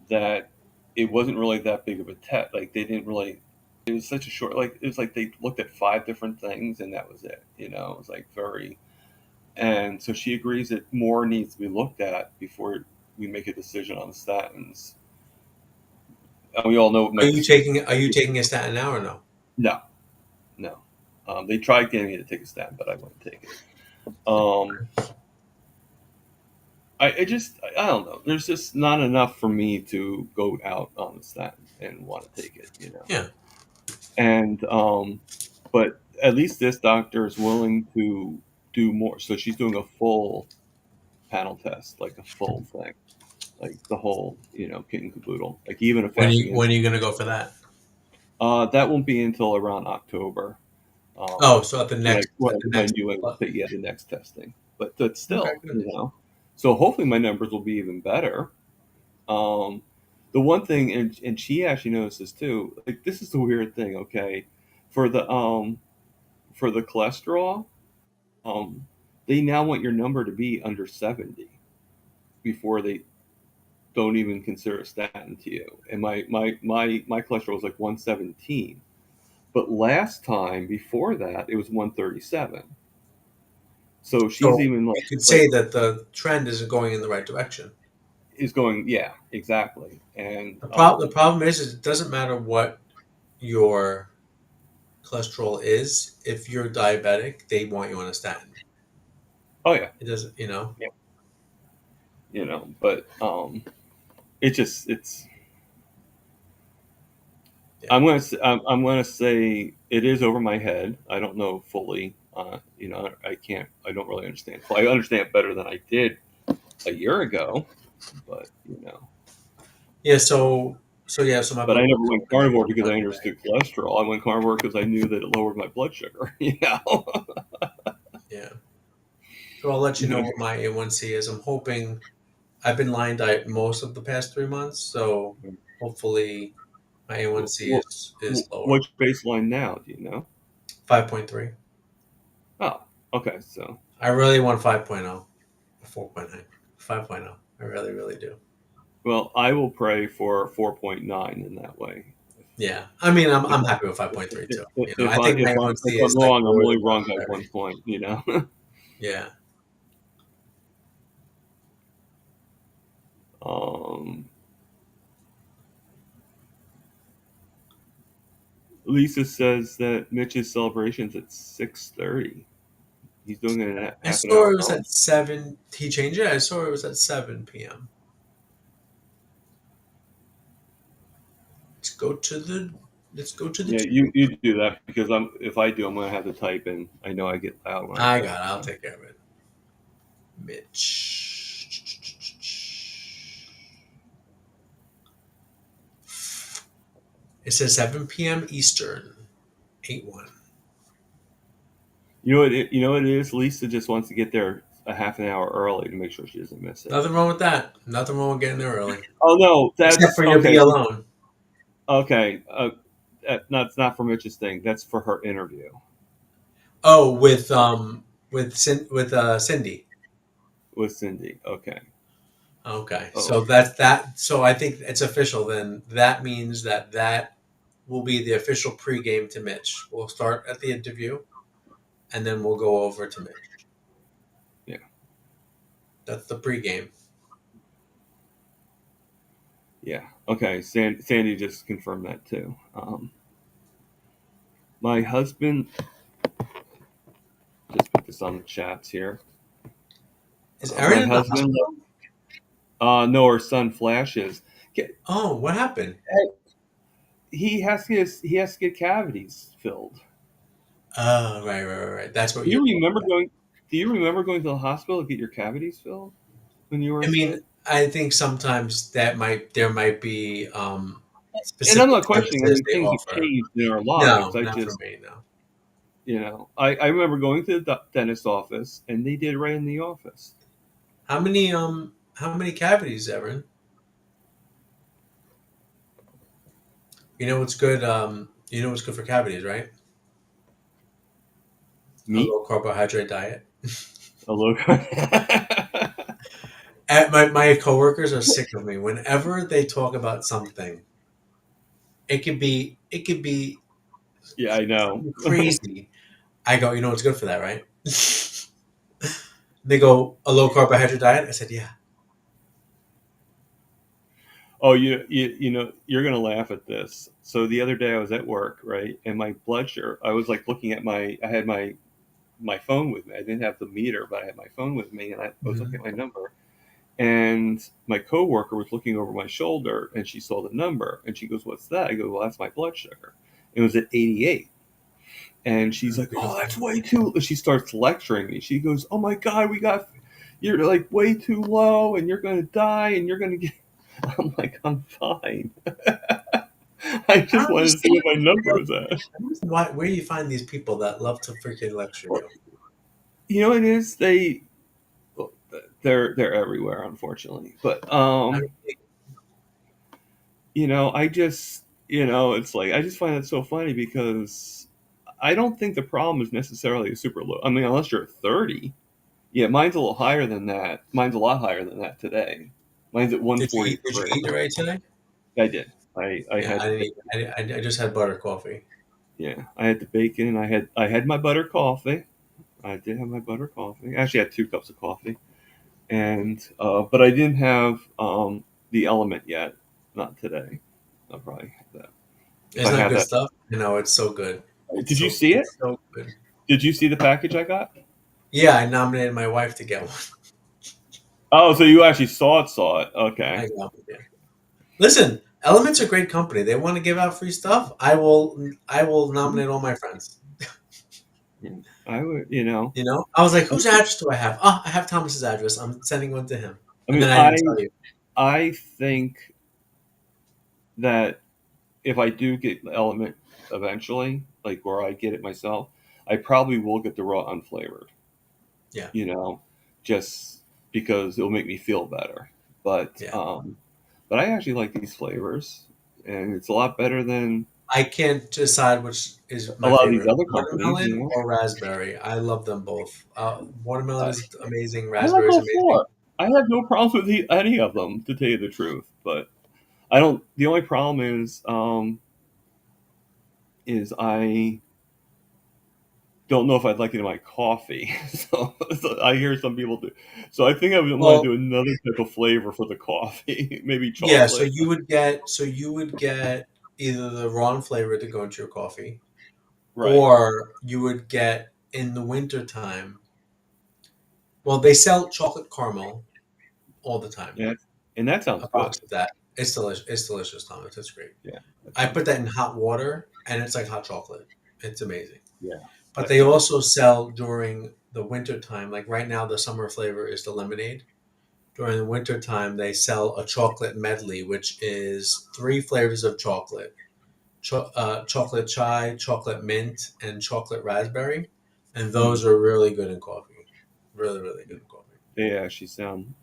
that it wasn't really that big of a test. Like they didn't really. It was such a short. Like it was like they looked at five different things and that was it. It was like very. And so she agrees that more needs to be looked at before we make a decision on the statins. And we all know what makes. Are you taking a statin now or no? No, no. They tried getting me to take a statin, but I wouldn't take it. Um, I don't know. There's just not enough for me to go out on the statin and want to take it. Yeah. And but at least this doctor is willing to do more. So she's doing a full panel test, like a full thing, like the whole, kit and caboodle, like even a fasting When are insulin. you gonna go for that? That won't be until around October. Oh, so at the When I next when, at I- the when I next. do it, yeah, the next testing. But Okay, still, good. So hopefully my numbers will be even better. Um, the one thing, and she actually noticed this too. Like this is the weird thing. Okay, for the cholesterol, um, they now want your number to be under 70 before they don't even consider a statin to you. And my cholesterol was like 117, but last time before that it was 137. So she's So even you could like say that the trend isn't going in the right direction. is going, yeah, exactly. And The problem is it doesn't matter what your cholesterol is. If you're diabetic, they want you on a statin. oh yeah, It doesn't, you know. yeah, but it's Yeah, I'm gonna say it is over my head. I don't know fully. I can't. I don't really understand. Well, I understand better than I did a year ago. but you know. Yeah. So my But I blood never work's went going carnivore because I today. understood cholesterol. I went carnivore because I knew that it lowered my blood sugar. You know. Yeah. So I'll let you You know know. what my A1C is. I'm hoping I've been line diet most of the past 3 months, so hopefully my A1C What, is lower. what's your baseline now? Do you know? 5.3. Oh, okay. So, I really want 5.0, 4.9, 5.0. I really, really do. well, I will pray for 4.9 in that way. Yeah. I mean, I'm If I'm happy with 5.3 too. I if I think my if I'm if A1C I'm is like wrong, I'm lower only than wrong by very. 1 point. You know. Yeah. um, Lisa says that Mitch's celebration's at 6:30. He's doing it in I half an saw hour it was early. at 7. He changed it. I saw it was at 7 p.m. Let's go to the let's go to the Yeah, gym. you do that because if I do, I'm gonna have to type in. I know I get loud when I I type. got it. I'll So take care of it. Mitch. It says 7 p.m. Eastern. 8-1. you know what you know what it is. Lisa just wants to get there a half an hour early to make sure she doesn't miss it. Nothing wrong with that. Nothing wrong with getting there early. Oh no, Except that's for you'll be okay. alone. Okay, that's not for Mitch's thing. That's for her interview Oh, with Cindy. with Cindy. Okay. Okay, Oh, so that's that. So I think it's official. Then that means that will be the official pregame to Mitch. We'll start at the interview, and then we'll go over to Mitch. yeah, That's the pregame. yeah. Okay, Sandy just confirmed that too. My husband just put this on the chats here. Is Erin My in the husband, hospital? no, her son flashes. Oh, what happened? He has to get cavities filled. Oh, right. That's what Do you you told me remember about. going? Do you remember going to the hospital to get your cavities filled when you were I a mean, kid? I think sometimes there might be And I'm specific not questioning. I services mean, they things have offer. changed in our lives. No, I not for just, me. No. I remember going to the dentist office, and they did right in the office. How many cavities, Erin? You know what's good? You know what's good for cavities, right? A Meat, low carbohydrate diet. a low. My coworkers are sick of me. Whenever they talk about something, it could be Yeah, I know. something crazy. I go, you know what's good for that, right? They go, a low carbohydrate diet. I said, yeah. Oh, you know, you're gonna laugh at this. So the other day I was at work, right, and my blood sugar. I was like looking at I had my phone with me. I didn't have the meter, but I had my phone with me, and I was looking Hmm. at my number. And my coworker was looking over my shoulder, and she saw the number, and she goes, "What's that?" I go, "Well, that's my blood sugar." It was at 88, and she's like, "Oh, that's way too." She starts lecturing me. She goes, "Oh my God, you're like way too low, and you're gonna die, and you're gonna get." I'm like, "I'm fine." I I just don't wanted to see understand. what my number was at. Where do you find these people that love to freaking lecture Well, you? you know, it is well, they're everywhere, unfortunately. But I mean, I just it's like I just find it so funny because I don't think the problem is necessarily a super low. I mean, unless you're 30. Yeah, mine's a little higher than that. Mine's a lot higher than that today. Mine's at did you 143. eat already today? I did. I Yeah, had I the didn't eat. I just had butter coffee. yeah, I had the bacon. I had my butter coffee. I did have my butter coffee. Actually, I had 2 cups of coffee, and but I didn't have the element yet. Not today. I'll probably have that. If I Isn't that have good that, stuff? It's so good. It's did you so see it? it's so good. Did you see the package I got? Yeah, I nominated my wife to get one. Oh, so you actually saw it? Saw it? Okay. I got one. Yeah. Listen, Element's a great company. They want to give out free stuff. I will nominate all my friends. I would. I was like, whose address do I have? Oh, I have Thomas's address. I'm sending one to him. I And mean, then I didn't tell you. I think that if I do get the element eventually, like where I get it myself, I probably will get the raw unflavored. Yeah, You know, just because it'll make me feel better. But yeah. um, but I actually like these flavors, and it's a lot better than I can't decide which is a my lot of these favorite, other companies. watermelon or raspberry. I love them both. Watermelon I, is amazing. I like Raspberry is all amazing. four. I have no problems with any of them, to tell you the truth. But I don't. The only problem is I don't know if I'd like it in my coffee. So I hear some people do. So I think I would want to Well, do another type of flavor for the coffee, maybe yeah. So chocolate. you would get either the Ron flavor to go into your coffee, Right. or you would get in the winter time. Well, they sell chocolate caramel all the time. Yeah. And that sounds A good. box of that. It's delicious. It's delicious, Thomas. It's great. Yeah. That I sounds put that good. in hot water, and it's like hot chocolate. It's amazing. Yeah. But That they sounds also good. sell during the winter time. Like right now, the summer flavor is the lemonade. During the winter time, they sell a chocolate medley, which is three flavors of chocolate: chocolate chai, chocolate mint, and chocolate raspberry. And Mhm. those are really good in coffee. Really, really good in coffee. They actually sound,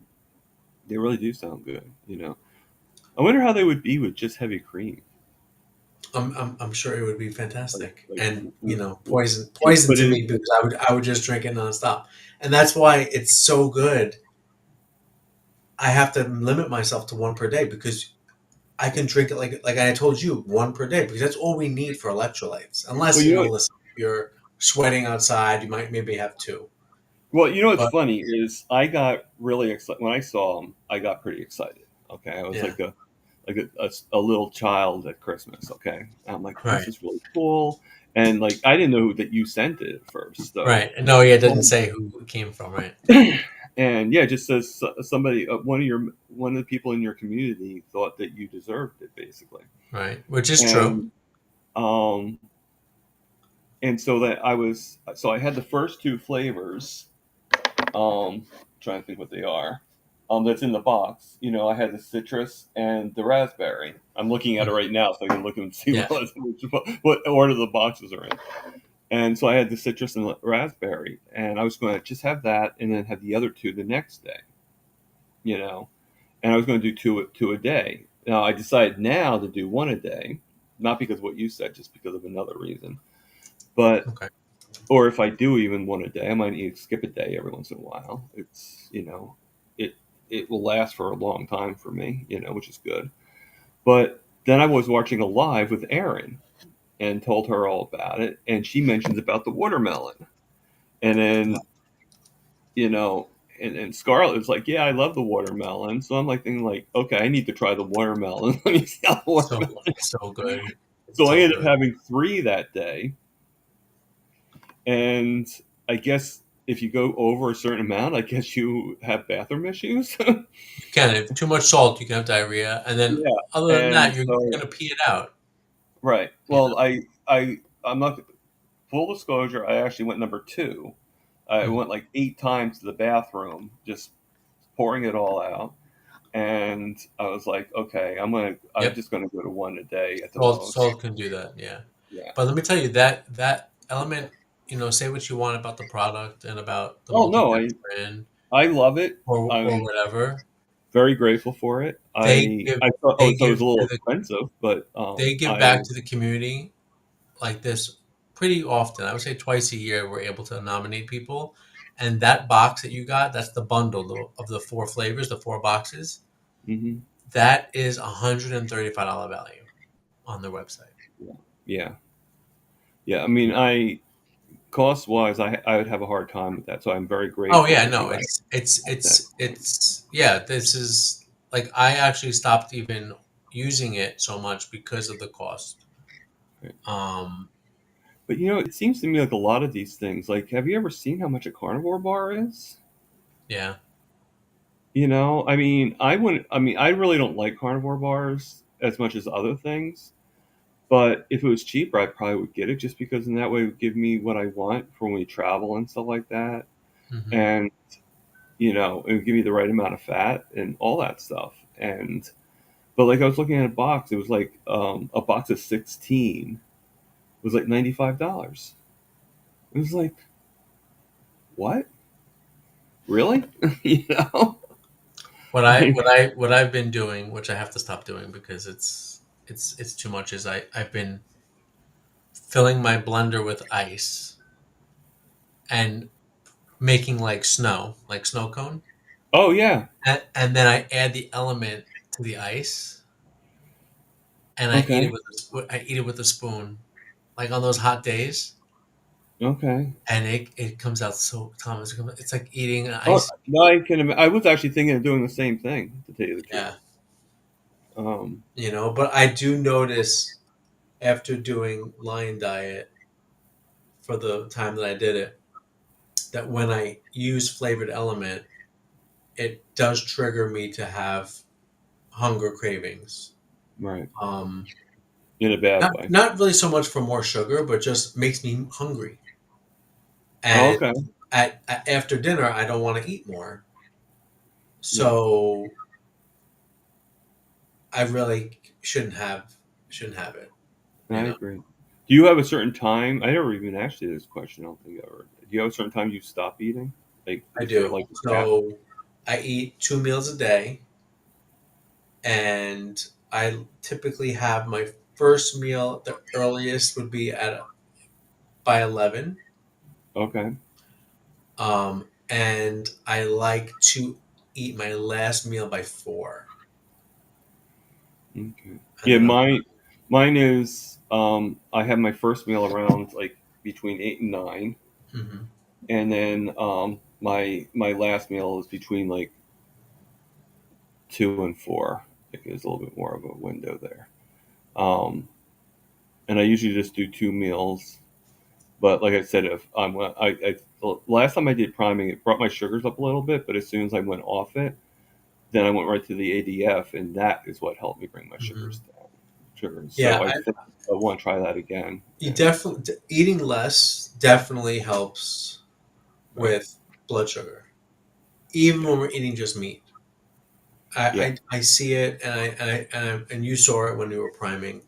they really do sound good, you know. I wonder how they would be with just heavy cream. I'm sure it would be Like, fantastic, like, and w- poison but to it, me because I would just drink it nonstop, and that's why it's so good. I have to limit myself to one per day because I can drink it like I told you, one per day because that's all we need for electrolytes. well, Unless you know, listen, if you're sweating outside, you might maybe have two. what's But funny is I got really excited when I saw them. I got pretty excited. Okay, I was yeah, like a little child at Christmas. Okay, and I'm like, this right, is really cool, and like I didn't know that you sent it at first. So right. No, yeah, it doesn't say who it came from, right, and yeah, it just says somebody, one of the people in your community thought that you deserved it, basically. right, which is true. And um, and so that so I had the first two flavors. Trying to think what they are. That's in the box. You know, I had the citrus and the raspberry. I'm looking at it Mhm. right now, so I can look and see Yeah, what order the boxes are in. And so I had the citrus and the raspberry, and I was going to just have that, and then have the other two the next day. You know, and I was going to do two a day. Now I decided now to do one a day, not because of what you said, just because of another reason. But okay. or if I do even one a day, I might need to skip a day every once in a while. It's it it will last for a long time for me, which is good. But then I was watching a live with Erin and told her all about it, and she mentions about the watermelon, and then you know, and Scarlett was like, "Yeah, I love the watermelon." So I'm like thinking, like, okay, I need to try the watermelon. Let me see how the So watermelon. so good, So I so ended up good. having three that day, and I guess if you go over a certain amount, I guess you have bathroom issues. You can if too much salt, you can have diarrhea, and then Yeah, other than and that, you're so gonna pee it out. right. You Well, I'm not full disclosure. I actually went number two. I know? went like 8 times to the bathroom, just pouring it all out. And I was like, okay, I'm Yep. just gonna go to one a day at the most. Salt can do that, yeah. Yeah. But let me tell you that element, say what you want about the product and about the Oh no, multi-packs brand I love it. or I'm whatever. very grateful for it. They give I thought, they so it was give a to little the expensive, but they give back to the community like this pretty often. I would say twice a year we're able to nominate people. And that box that you got, that's the bundle of the four flavors, the four boxes. mhm, That is $135 value on their website. yeah, yeah, yeah. I mean, I cost wise, I would have a hard time with that. So I'm very Oh grateful yeah, that no, you that. yeah, this is like I actually stopped even using it so much because of the cost. Um But it seems to me like a lot of these things. Like, have you ever seen how much a carnivore bar is? yeah. I mean, I really don't like carnivore bars as much as other things. But if it was cheaper, I probably would get it just because in that way it would give me what I want for when we travel and stuff like that. Hmm. And it would give me the right amount of fat and all that stuff. And but like I was looking at a box, it was like a box of 16 was like $95. It was like, what? Really? you know? Like, What I've been doing, which I have to stop doing because it's too much, is I've been filling my blender with ice and making like snow cone, oh yeah, and then I add the element to the ice, and okay, I eat it with a spoon, like on those hot days, okay. and it comes out so Thomas, it's like eating an Oh, ice. no, I was actually thinking of doing the same thing, to tell you the truth. Yeah, Um, but I do notice after doing Lion Diet for the time that I did it, that when I use flavored element, it does trigger me to have hunger cravings. right, Um, in a bad not way. not really so much for more sugar, but just makes me hungry. Oh, And okay, after dinner, I don't want to eat more. yeah, So I really shouldn't have it. I You know, agree. Do you have a certain time? I never even asked you this question. I don't think I ever. Do you have a certain time you stop eating? Like, I is there do. like a cap? So I eat 2 meals a day, and I typically have my first meal. The earliest would be at by 11. Okay, And I like to eat my last meal by 4, okay. and Yeah, then mine is I have my first meal around like between 8 and 9, Mhm. and then my last meal is between like 2 and 4. I think there's a little bit more of a window there. Um, and I usually just do 2 meals. But like I said, if last time I did priming, it brought my sugars up a little bit. But as soon as I went off it, then I went right to the ADF, and that is what helped me bring my Mhm. sugars down. Sugars. Yeah, So I think I want to try that again. you And definitely eating less definitely helps right, with blood sugar, even yeah, when we're eating just meat. yeah, I see it, and you saw it when you were priming.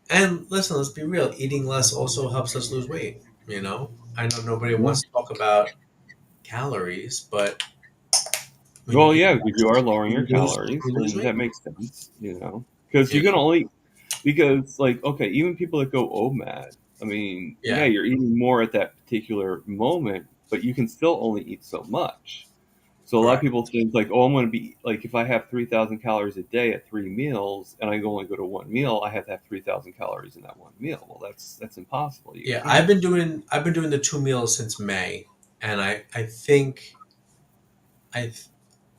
And listen, let's be real. Eating less also helps us lose weight. I know nobody yeah. wants to talk about calories, but when you Well, eat yeah, because you less, are lowering your calories, you lose and that weight. makes sense. Because You you can know? only because like okay, even people that go OMAD, I mean, yeah, Yeah, you're eating more at that particular moment, but you can still only eat so much. So a lot of correct. people think like, oh, I'm going to be like, if I have 3,000 calories a day at 3 meals, and I only go to one meal, I have to have 3,000 calories in that one meal. Well, that's impossible. You Yeah, can't. I've been doing the 2 meals since May, and I think I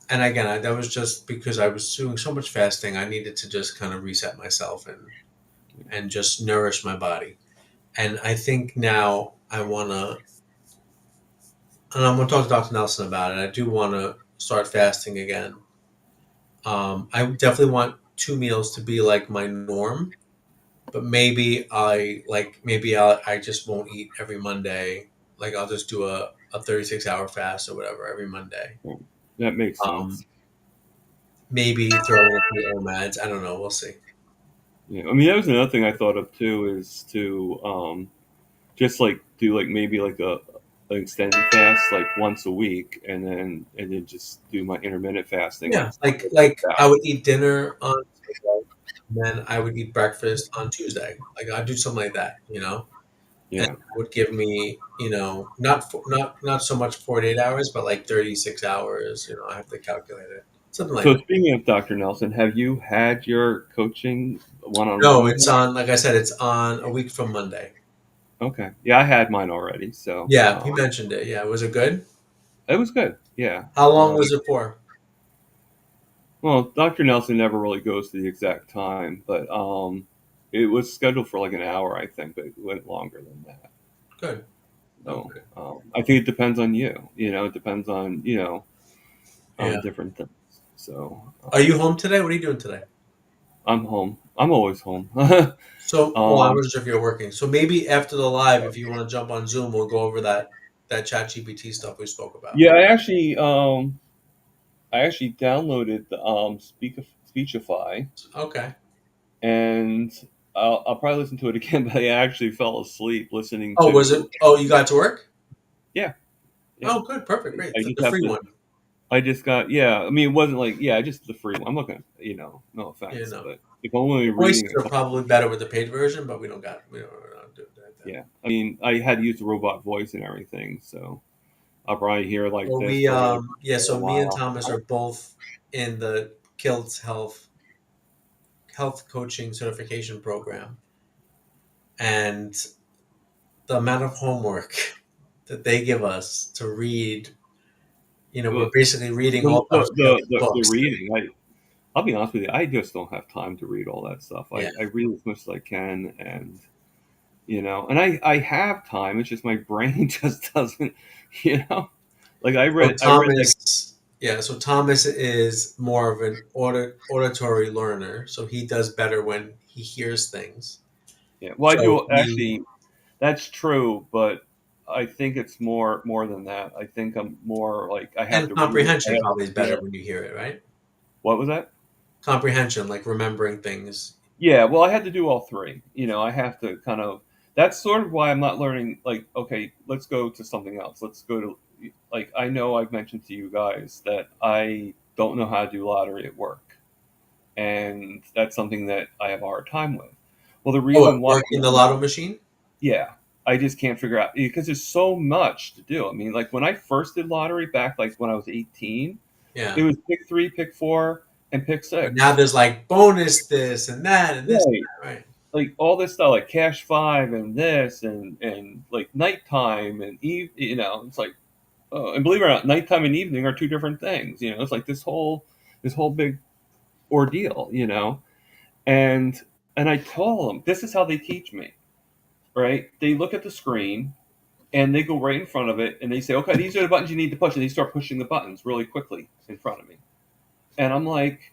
and again that was just because I was doing so much fasting. I needed to just kind of reset myself and just nourish my body. And I think now and I'm gonna talk to Dr. Nelson about it. I do want to start fasting again. I definitely want 2 meals to be like my norm, but maybe I just won't eat every Monday. Like I'll just do a 36-hour fast or whatever every Monday. That makes Um, sense. maybe throw in a few OMADs. I don't know. We'll see. Yeah, I mean, that was another thing I thought of too is to just like do like maybe like a an extended fast like once a week, and then just do my intermittent fasting Yeah, like like I that. would eat dinner on Monday, and then I would eat breakfast on Tuesday. Like I'd do something like that, and Yeah. it would give me, not so much 48 hours, but like 36 hours. I have to calculate it, something like So that. speaking of Dr. Nelson, have you had your coaching one on No, one it's yet? on. Like I said, it's on a week from Monday. Okay. Yeah, I had mine already, so Yeah, he mentioned it. Yeah, was it good? it was good. Yeah. How long was it for? Well, Dr. Nelson never really goes to the exact time, but it was scheduled for like an hour, I think, but it went longer than that. Good. So Okay. I think it depends on you. It depends on Yeah. different things. So Are you home today? What are you doing today? I'm home. I'm always home. So, well, I um, wasn't sure if you're working. So maybe after the live, if you want to jump on Zoom, we'll go over that. that ChatGPT stuff we spoke about. Yeah, I actually downloaded the Speechify, Okay. and I'll probably listen to it again. But I actually fell asleep listening Oh, was it? to. Oh, you got to work? Yeah, yeah. Oh, good, perfect, great. I The, just the have free to. one. I just got. Yeah, I mean, it wasn't like. Yeah, just the free one. I'm not gonna. No You offense, know, but if I'm only reading voices a are couple. probably better with the paid version, but we don't do that. Yeah, I mean, I had to use the robot voice and everything, so I'll probably hear like Well, this for yeah. a So me and while. Thomas are both in the Kilts Health Coaching Certification Program, and the amount of homework that they give us to read. We're The basically reading the all our sales the books. reading. I'll be honest with you. I just don't have time to read all that stuff. Yeah. I read as much as I can, and and I have time. It's just my brain just doesn't. You know, like So I read like Thomas is more of an auditory learner, so he does better when he hears things. yeah. Well, I So do actually. That's true, but I think it's more than that. I think I'm more like I have and to read it. I comprehension have to probably is better feel. when you hear it, right? What was that? Comprehension, like remembering things. Yeah, well, I had to do all three. I have to kind of. That's sort of why I'm not learning. Like, okay, let's go to something else. Let's go to like I know I've mentioned to you guys that I don't know how to do lottery at work, and that's something that I have a hard time with. Well, the Oh, at reason why, work in the lotto machine? yeah, I just can't figure out because there's so much to do. I mean, like when I first did lottery back, like when I was 18, it Yeah. was pick three, pick four, and pick But now six. there's like bonus this and that and this and Right. that, right? Like all this stuff, like Cash Five and this and like nighttime and it's like, oh, and believe it or not, nighttime and evening are two different things. It's like this whole big ordeal. And and I told them this is how they teach me. Right? They look at the screen and they go right in front of it and they say, okay, these are the buttons you need to push, and they start pushing the buttons really quickly in front of me, and I'm like,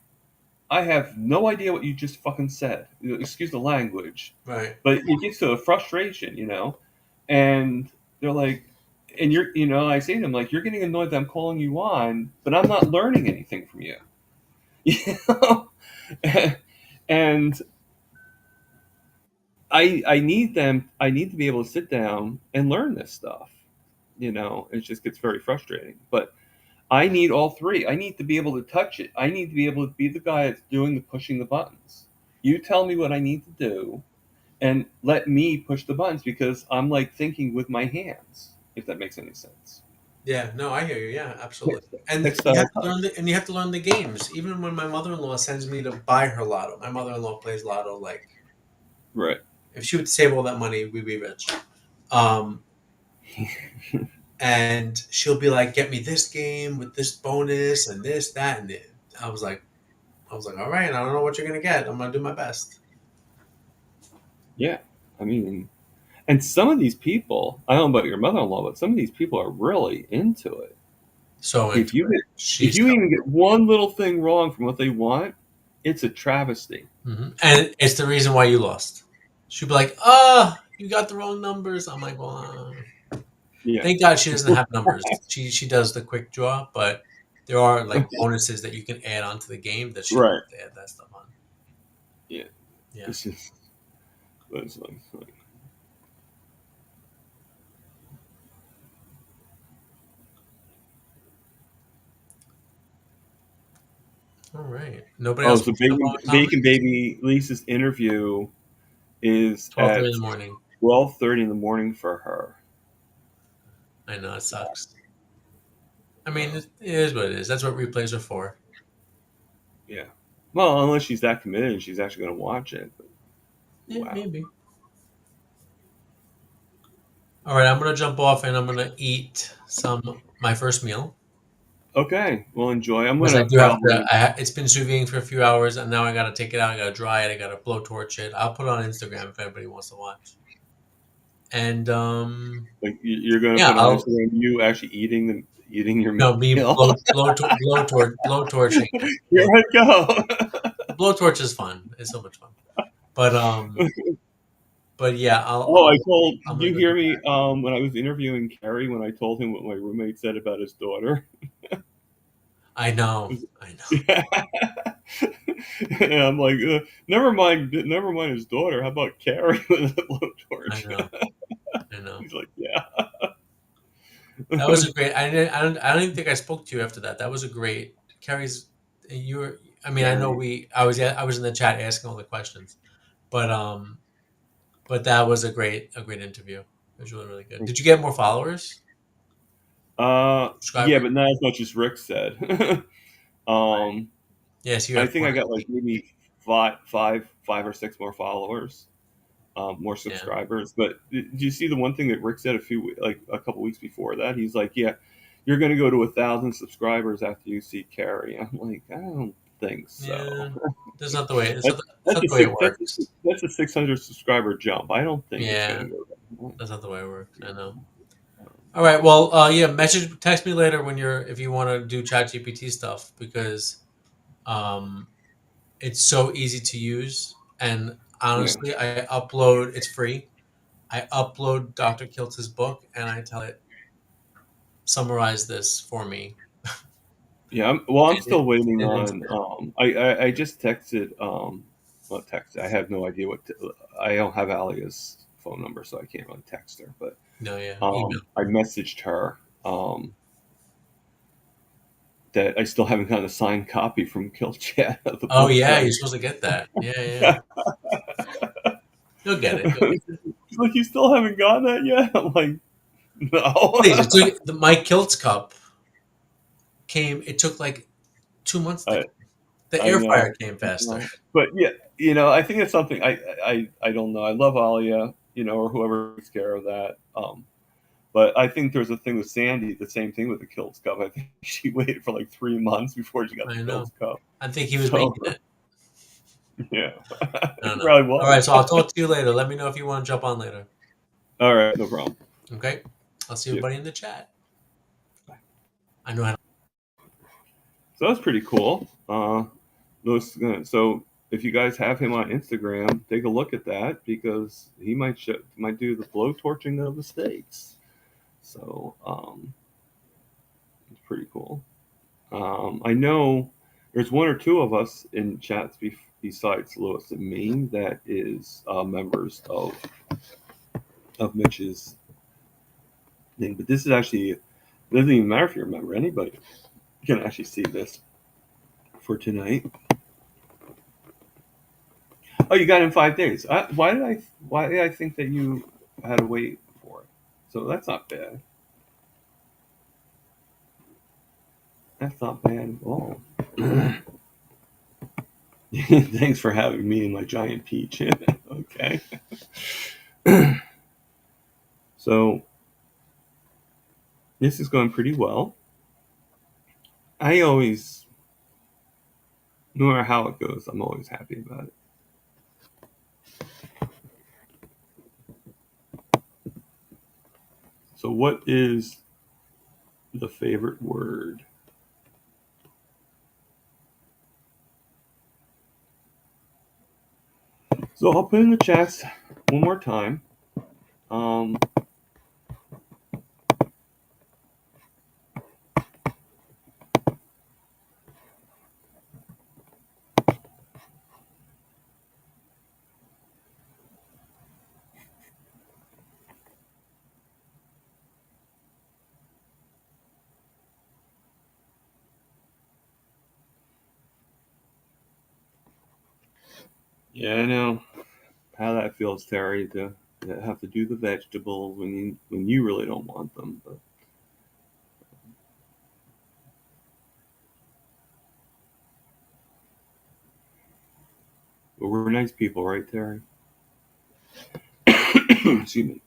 I have no idea what you just fucking said. Excuse the language, Right. but it gets to a frustration, and they're like, and I say to them like, you're getting annoyed that I'm calling you on, but I'm not learning anything from you, you know, and I need to be able to sit down and learn this stuff. It just gets very frustrating, but I need all three. I need to be able to touch it. I need to be able to be the guy that's doing the pushing the buttons. You tell me what I need to do and let me push the buttons because I'm like thinking with my hands, if that makes any sense. Yeah, no, I hear you. Yeah, absolutely. It's, And it's you have to learn you have to learn the games. Even when my mother-in-law sends me to buy her lotto, my mother-in-law plays lotto like right. if she would save all that money, we'd be rich. Um, and she'll be like, "Get me this game with this bonus and this, that, and it." I was like, "All right, I don't know what you're gonna get. I'm gonna do my best." Yeah. I mean, and some of these people, I don't know about your mother-in-law, but some of these people are really into it. So If into you it, get, if she's you even get one little thing wrong from what they want, it's a travesty. and it's the reason why you lost. She'd be like, you got the wrong numbers." I'm like, "Well, Yeah. thank God she doesn't have numbers. She does the quick draw, but there are like bonuses that you can add onto the game that she Right. loves to add that stuff on." Yeah. Yeah. It's just, it's like All right. Nobody oh, else so wants to jump on, Thomas? Bacon Baby Lisa's interview is 12:30 at in the morning. 12:30 in the morning for her. I know it sucks. I mean, it is what it is. That's what replays are for. Yeah. Well, unless she's that committed and she's actually going to watch it. But, Yeah, wow. maybe. All right, I'm gonna jump off and I'm gonna eat my first meal Okay. Well, enjoy. I'm going because I to do have to. probably. It's been sous vide for a few hours, and now I gotta take it out. I gotta dry it. I gotta blowtorch it. I'll put it on Instagram if anybody wants to watch. And Like you're going to yeah, put on I'll Instagram you actually eating your no me meal. blowtorching it. Here I go. The blowtorch is fun. It's so much fun. But but yeah, Oh, I told. I'm Did gonna you go hear do me? that. When I was interviewing Kerry, when I told him what my roommate said about his daughter. I know, I know, Yeah. And I'm like, never mind his daughter. How about Carrie with a I blowtorch? know, I know. He's like, yeah. That was a great. I don't even think I spoke to you after that. That was a great. Carrie's. You were. I mean, I know Carrie. we. I was in the chat asking all the questions, but but that was a great interview. It was really really good. Did you get more followers, Yeah, subscribers? but not as much as Rick said. um, Yes, you I have think more. I got like maybe five or six more followers, more Yeah, subscribers. But did you see the one thing that Rick said like a couple weeks before that? He's like, "Yeah, you're going to go to 1,000 subscribers after you see Carrie." I'm like, I don't think so. yeah. That's not the way. That's It's that's not a the way it six works. that's a 600 subscriber jump. I don't think it's going Yeah, to go that that's not the way it works. I know. All right. Well, yeah. Text me later when you're if you want to do Chat GPT stuff because um, it's so easy to use. And Yeah, honestly, I upload. It's free. I upload Dr. Kiltz's book and I tell it summarize this for me. yeah. I'm And still waiting it on. instant. I just texted. Well, text. I have no idea I don't have Alia's phone number, so I can't really text her. But No, yeah, email. I messaged her that I still haven't gotten a signed copy from Killchat of the Oh book yeah, that you're supposed to get that. Yeah, yeah. I. You'll get it. You'll get it. She's like, you still haven't gotten that yet? I'm like, no. Please, it took the my Kiltz cup came. It took like 2 months to I come. The I air fryer know, came faster. but yeah, I think it's something I don't know. I love Alia, or whoever takes care of that. But I think there's a thing with Sandy, the same thing with the Kilts Cup. I think she waited for like 3 months before she got the I know. Kilts Cup. I think he was So making it. yeah, I don't it know. probably All right, was. so I'll talk to you later. Let me know if you want to jump on later. All right, no problem. Okay. I'll see Yeah. everybody in the chat. I know how to. So that's pretty cool. So if you guys have him on Instagram, take a look at that because he might do the blow torching of the states. So it's pretty cool. I know there's one or two of us in chats besides Lewis and me that is members of Mitch's thing. But this is actually it doesn't even matter if you're a member. Anybody can actually see this for tonight. Oh, you got it in 5 days. Why did I think that you had to wait for it? So that's not bad. That's not bad at all. Thanks for having me and my giant peach. Okay. So this is going pretty well. I always, no matter how it goes, I'm always happy about it. So what is the favorite word? So I'll put in the chats one more time. Um, yeah, I know how that feels, Terry, to have to do the vegetables when you really don't want them. But we're nice people, right, Terry? Excuse me.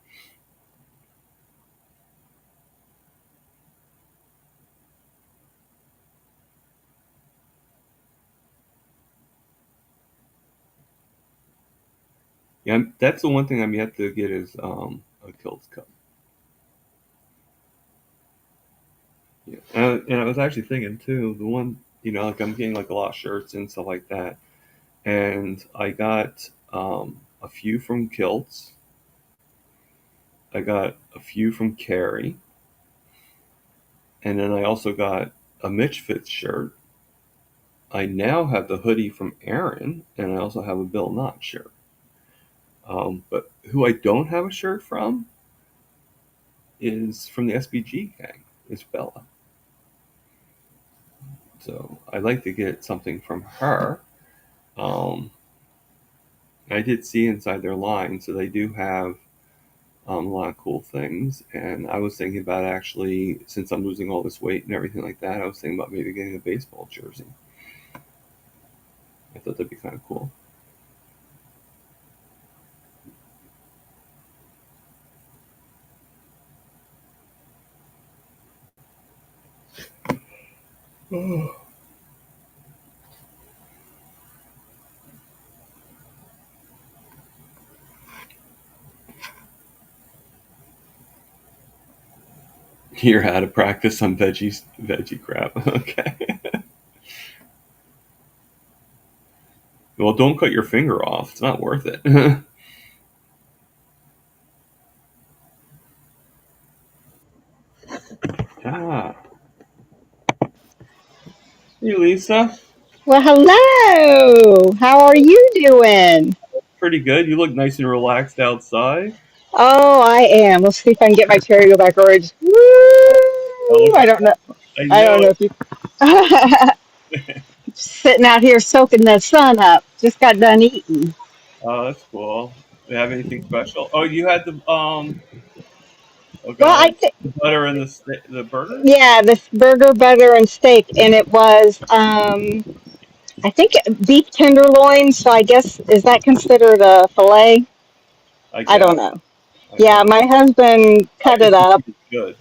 Yeah, that's the one thing I'm yet to get is a Kilts cup. Yeah, and I was actually thinking too, the one like I'm getting like a lot of shirts and stuff like that, and I got a few from Kilts, I got a few from Carrie, and then I also got a Mitch Fitz shirt. I now have the hoodie from Aaron, and I also have a Bill Knott shirt. But who I don't have a shirt from is from the SBG gang. It's Bella. So I'd like to get something from her. Um, I did see inside their line, so they do have a lot of cool things. And I was thinking about actually, since I'm losing all this weight and everything like that, I was thinking about maybe getting a baseball jersey. I thought that'd be kind of cool. You're out of practice on veggie crap. Okay. Well, don't cut your finger off. It's not worth it. Ah. Hey, Lisa. Well, hello. How are you doing? Pretty good. You look nice and relaxed outside. Oh, I am. Let's see if I can get my chair to go back orange. Woo! Oh, look I at don't know. I I knew don't know if you it. sitting out here soaking the sun up. Just got done eating. Oh, that's cool. Do you have anything special? Oh, you had the oh Well, god, the butter and the burgers. yeah, this burger, butter, and steak, and it was I think beef tenderloin. So I guess is that considered a fillet? I I don't guess. know. I Yeah, don't. my husband I cut it just think up. it's good.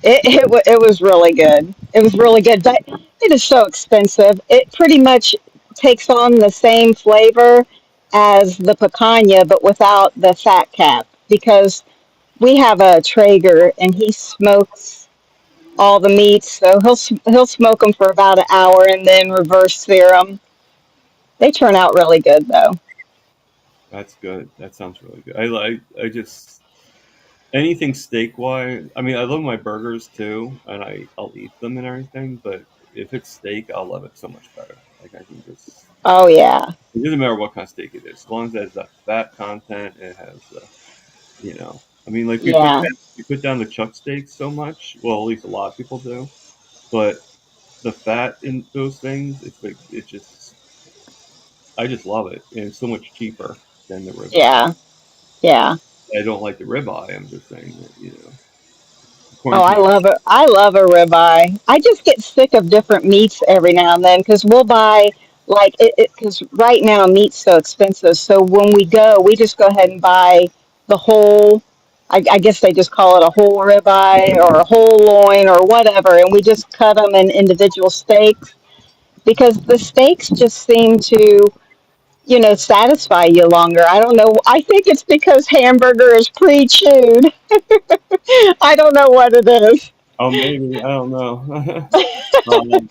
It was really good. It was really good, but it is so expensive. It pretty much takes on the same flavor as the picanha, but without the fat cap because we have a Traeger and he smokes all the meats. So he'll smoke them for about an hour and then reverse sear them. They turn out really good though. That's good. That sounds really good. I just anything steak wise. I mean, I love my burgers too, and I'll eat them and everything. But if it's steak, I'll love it so much better. Like I can just. Oh yeah, It doesn't matter what kind of steak it is, as long as it has that fat content. It has I mean, like yeah, we put down the chuck steaks so much. Well, at least a lot of people do. But the fat in those things, it's like it just. I just love it, and it's so much cheaper than the ribeye. yeah, yeah. I don't like the ribeye. I'm just saying that Oh, according to I my love it. I love a ribeye. I just get sick of different meats every now and then because we'll buy like it because right now meat's so expensive. So when we go, we just go ahead and buy the whole. I guess they just call it a whole ribeye or a whole loin or whatever, and we just cut them in individual steaks because the steaks just seem to satisfy you longer. I don't know. I think it's because hamburger is pre-chewed. I don't know what it is. oh maybe I don't know. um,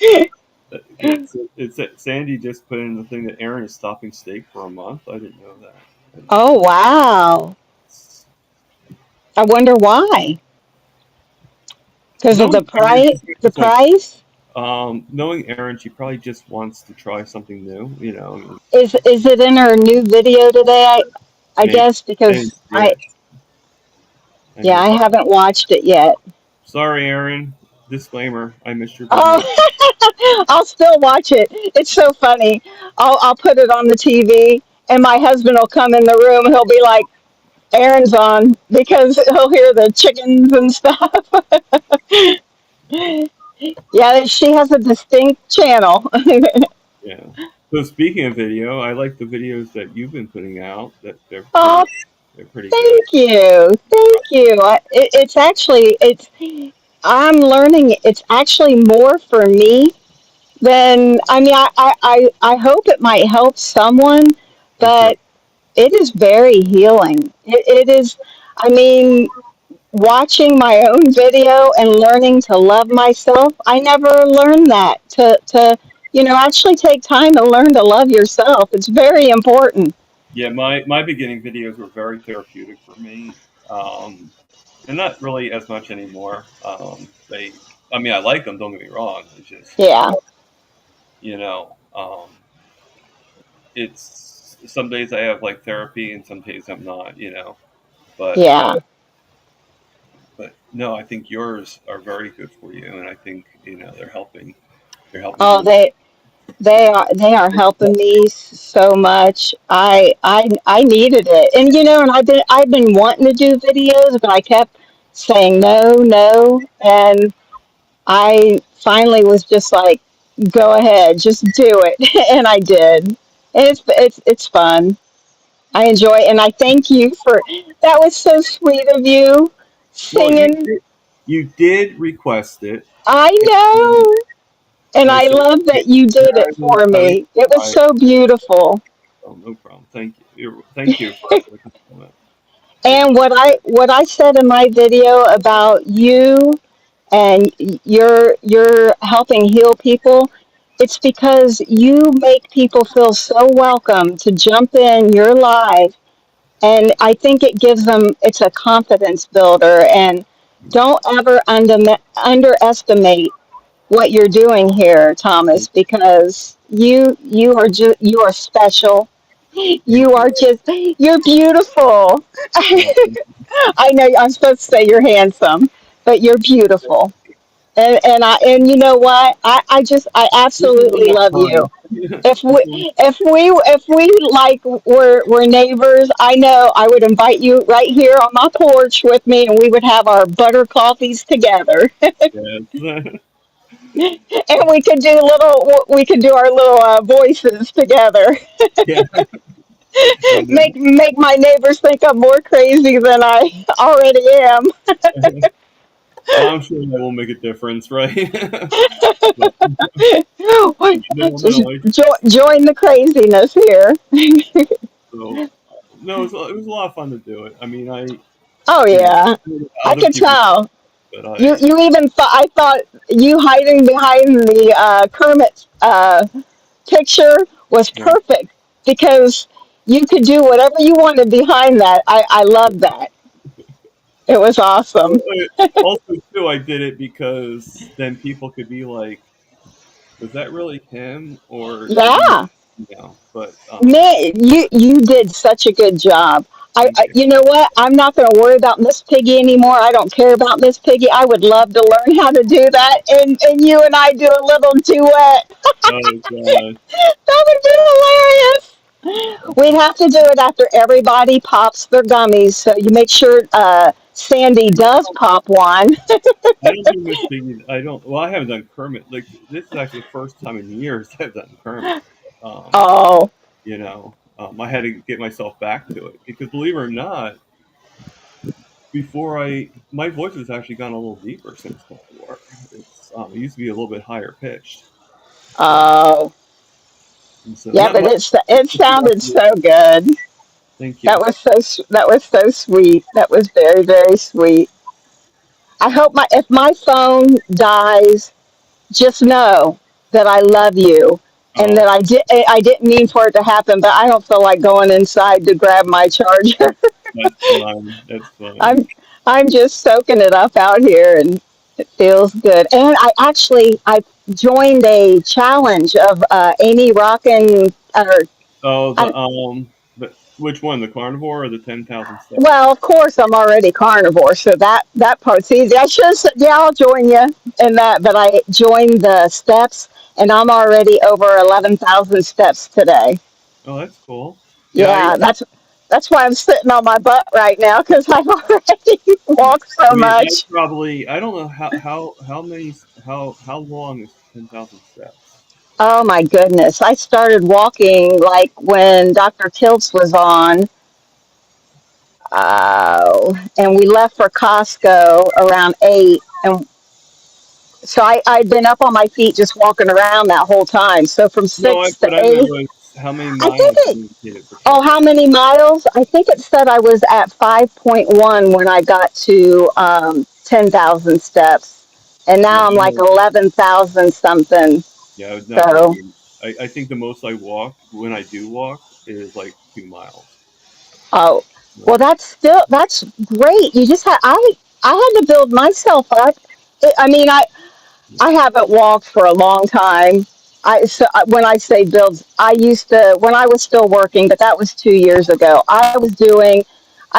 Sandy just put in the thing that Aaron is stopping steak for a month. I didn't know that. I didn't Oh know wow. that. I wonder why. Because of the Knowing Aaron, price. she probably The just wants. price Knowing Aaron, she probably just wants to try something new. is it in her new video today? I Maybe. guess And because yeah, I yeah, I missed. haven't watched it yet. Sorry, Aaron. Disclaimer: I missed your video. Oh, I'll still watch it. It's so funny. I'll put it on the TV, and my husband will come in the room. He'll be like, "Aaron's on," because he'll hear the chickens and stuff. Yeah, she has a distinct channel. Yeah. So speaking of video, I like the videos that you've been putting out. That Oh, they're pretty good. thank you, thank you. It's actually it's I'm learning. It's actually more for me than I mean. I hope it might help someone, I'm sure. but it is very healing. It is. I mean, watching my own video and learning to love myself. I never learned that to actually take time to learn to love yourself. It's very important. Yeah, my beginning videos were very therapeutic for me. Um, and not really as much anymore. I mean, I like them. Don't get me wrong. It's just, Yeah, you know, it's some days I have like therapy, and some days I'm not. But yeah. no, I think yours are very good for you, and I think they're helping. They're helping Oh, you. they are helping me so much. I needed it, and and I've been wanting to do videos, but I kept saying no, no, and I finally was just like, go ahead, just do it, and I did. And it's fun. I enjoy it, and I thank you for that. Was so sweet of you Well, singing. you did request it, I and know, and I so love yeah, that you did I it will. for me. It was so beautiful. Oh, no problem. Thank you. Thank you for the compliment. And It's what I said in my video about you and you're helping heal people, it's because you make people feel so welcome to jump in your life, and I think it gives them, it's a confidence builder. And don't ever underestimate what you're doing here, Thomas, because you are special. thank You you. are just, you're beautiful. Well, I know I'm supposed to say you're handsome, but you're beautiful. And you know what? I this is absolutely enough love you. time. If we like were neighbors, I know I would invite you right here on my porch with me, and we would have our butter coffees together, Yes. and we could do our little voices together. Yeah. And Make my neighbors think I'm more crazy than I already am. I'm sure that will make a difference, right? But you never Just know. join the craziness here. So no, it was a lot of fun to do it. I mean, Oh you know, yeah, I other could people, tell. but You even thought, I thought you hiding behind the Kermit picture was you know, perfect, because you could do whatever you wanted behind that. I love that. It was awesome. also too, I did it because then people could be like, "Was that really him, or did he?" Yeah. But Man, you did such a good job. thank you. You know what? I'm not going to worry about Miss Piggy anymore. I don't care about Miss Piggy. I would love to learn how to do that, and you and I do a little duet. Oh god. That would be hilarious. We'd have to do it after everybody pops their gummies. So you make sure Sandy does pop one. I don't do Miss Piggy. I don't. Well, I haven't done Kermit. Like this is actually the first time in years I've done Kermit. Um, Oh, I had to get myself back to it because, believe it or not, my voice has actually gone a little deeper since Cold War. It used to be a little bit higher pitched, oh, and so yeah, not but much. it sounded so good. Thank That you. was that was so sweet. That was very, very sweet. I hope if my phone dies, just know that I love you, and that Oh, I didn't mean for it to happen, but I don't feel like going inside to grab my charger. that's fine. That's fine. I'm I'm just soaking it up out here, and it feels good. And I joined a challenge of Amy Rockin' or Oh, I, but which one? The carnivore or the 10,000 steps? well, of course I'm already carnivore, so that part's easy. I should have said, yeah, I'll join you in that, but I joined the steps, and I'm already over 11,000 steps today. Oh, that's cool. Yeah, Yeah, that's why I'm sitting on my butt right now, because I've already walked so I mean, I much. probably I don't know how many how long is 10,000 steps? Oh my goodness. I started walking like when Dr. Kiltz was on, and we left for Costco around 8. And so I'd been up on my feet just walking around that whole time. So from No, 6 to what I meant 8, was how many I think miles it, you did it for oh, 10,000. how many miles? I think it said I was at 5.1 when I got to 10,000 steps. And Yeah, now I'm like 11,000 something. yeah, I would never So, do. I think the most I walk when I do walk is like 2 miles. oh. Well, Right. that's great. You just had I had to build myself up. I mean, I haven't walked for a long time. When I say builds, I used to when I was still working, but that was 2 years ago. I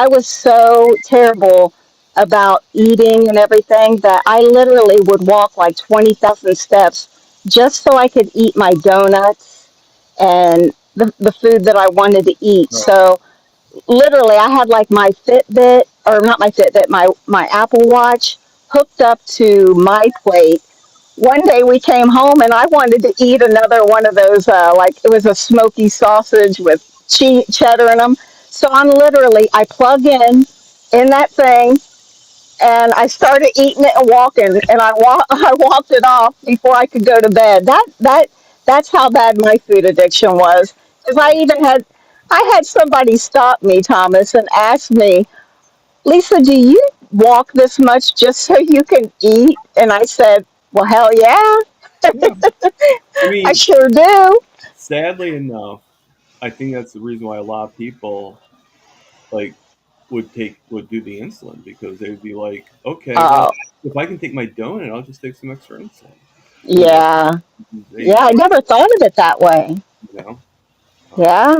was so terrible about eating and everything that I literally would walk like 20,000 steps just so I could eat my donuts and the food that I wanted to eat. Right. So literally I had like my Fitbit, or not my Fitbit, my Apple Watch hooked up to my plate. One day we came home and I wanted to eat another one of those, like it was a smoky sausage with cheddar in them. So I plug in that thing, and I started eating it and walking, and I walked it off before I could go to bed. That's how bad my food addiction was. Because Right. I had somebody stop me, Thomas, and ask me, Lisa, do you walk this much just so you can eat? And I said, well, hell yeah, Yeah. I I mean, sure do. sadly enough, I think that's the reason why a lot of people like would do the insulin because they'd be like, okay, well, Oh, if I can take my donut, I'll just take some extra insulin. You know, yeah. they Yeah, I never thought of it that way. you know, um, Yeah.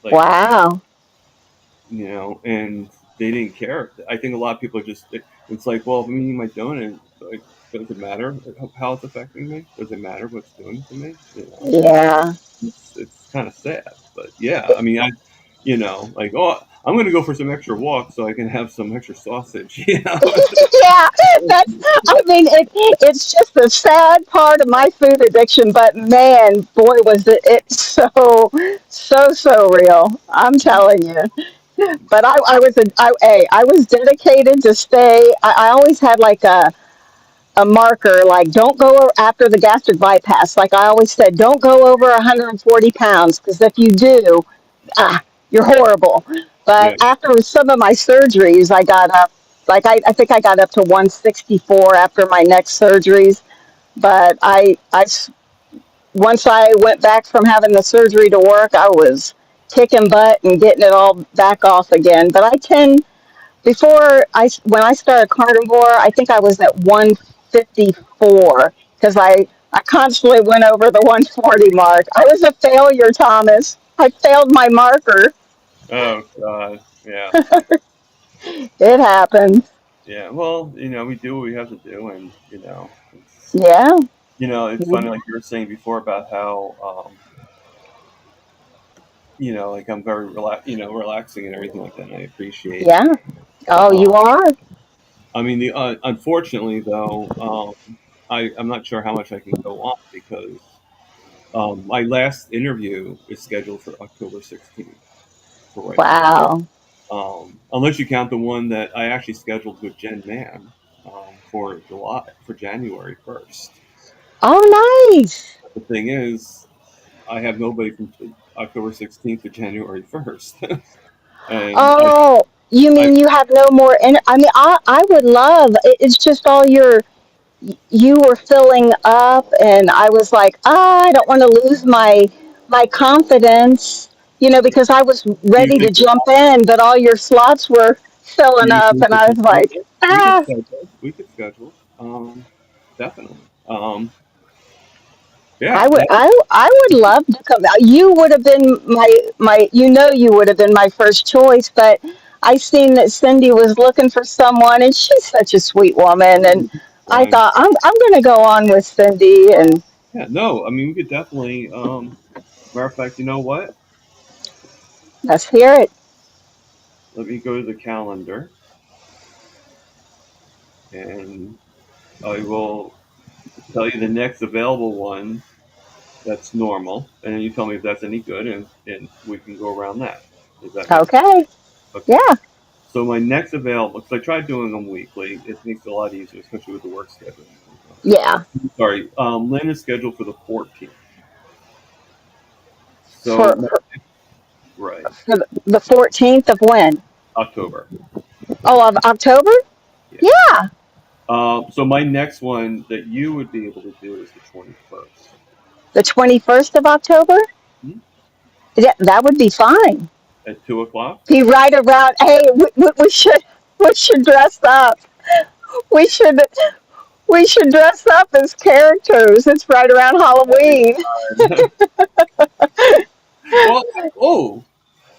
like Wow. and they didn't care. I think a lot of people are just it's like, well, if I'm eating my donut, like, does it matter how it's affecting me? Does it matter what it's doing to me? Yeah. It's kind of sad, but yeah, I mean, like, oh, I'm going to go for some extra walk so I can have some extra sausage. Yeah, that's. I mean, it's just a sad part of my food addiction. But man, boy, was it so real. I'm telling you. But I was dedicated to stay. I always had like a marker, like don't go after the gastric bypass. Like I always said, don't go over 140 pounds, because if you do, ah, you're horrible. But Yeah. after some of my surgeries, I got up, like I think I got up to 164 after my neck surgeries. But once I went back from having the surgery to work, I was kicking butt and getting it all back off again. But I tend when I started carnivore, I think I was at 154 because I constantly went over the 140 mark. I was a failure, Thomas. I failed my marker. Oh God. Yeah. It happens. Yeah. Well, we do what we have to do, and Yeah. it's funny, like you were saying before about how like I'm very relaxing and everything like that. And I appreciate it. Yeah. Oh, you Um, are? I mean, unfortunately though, I'm not sure how much I can go on because my last interview is scheduled for October 16th for right now. Wow. Unless you count the one that I actually scheduled with Jen Mann for January 1st. Oh, nice. The thing is, I have nobody from October 16th to January 1st, and Oh, you I mean you have no more? I mean, I would love. It's just all you were filling up, and I was like, I don't want to lose my confidence, because I was do you ready to think that jump in, but all your slots were do filling you up, think and that I this was like, we could ah, schedule we could schedule definitely I yeah would I would love to come out. You would have been you would have been my first choice, but I seen that Cindy was looking for someone, and she's such a sweet woman, and I fine thought I'm going to go on with Cindy, and yeah no I mean we could definitely matter of fact, you know what, let's hear it. let me go to the calendar and I will tell you the next available one that's normal, and then you tell me if that's any good, and we can go around that. Does that make sense? Okay. Okay. Yeah. So my next available, because I tried doing them weekly, it makes it a lot easier, especially with the work schedule. Yeah. Sorry, Lynn is scheduled for the 14th. So For right, for the 14th of when? October. Oh, of October? Yeah. Yeah. So my next one that you would be able to do is the 21st. The 21st of October? Hmm? Yeah, that would be fine. at 2 o'clock. Be right around. Hey, we should dress up. We should we should dress up as characters. It's right around Halloween. Well, oh,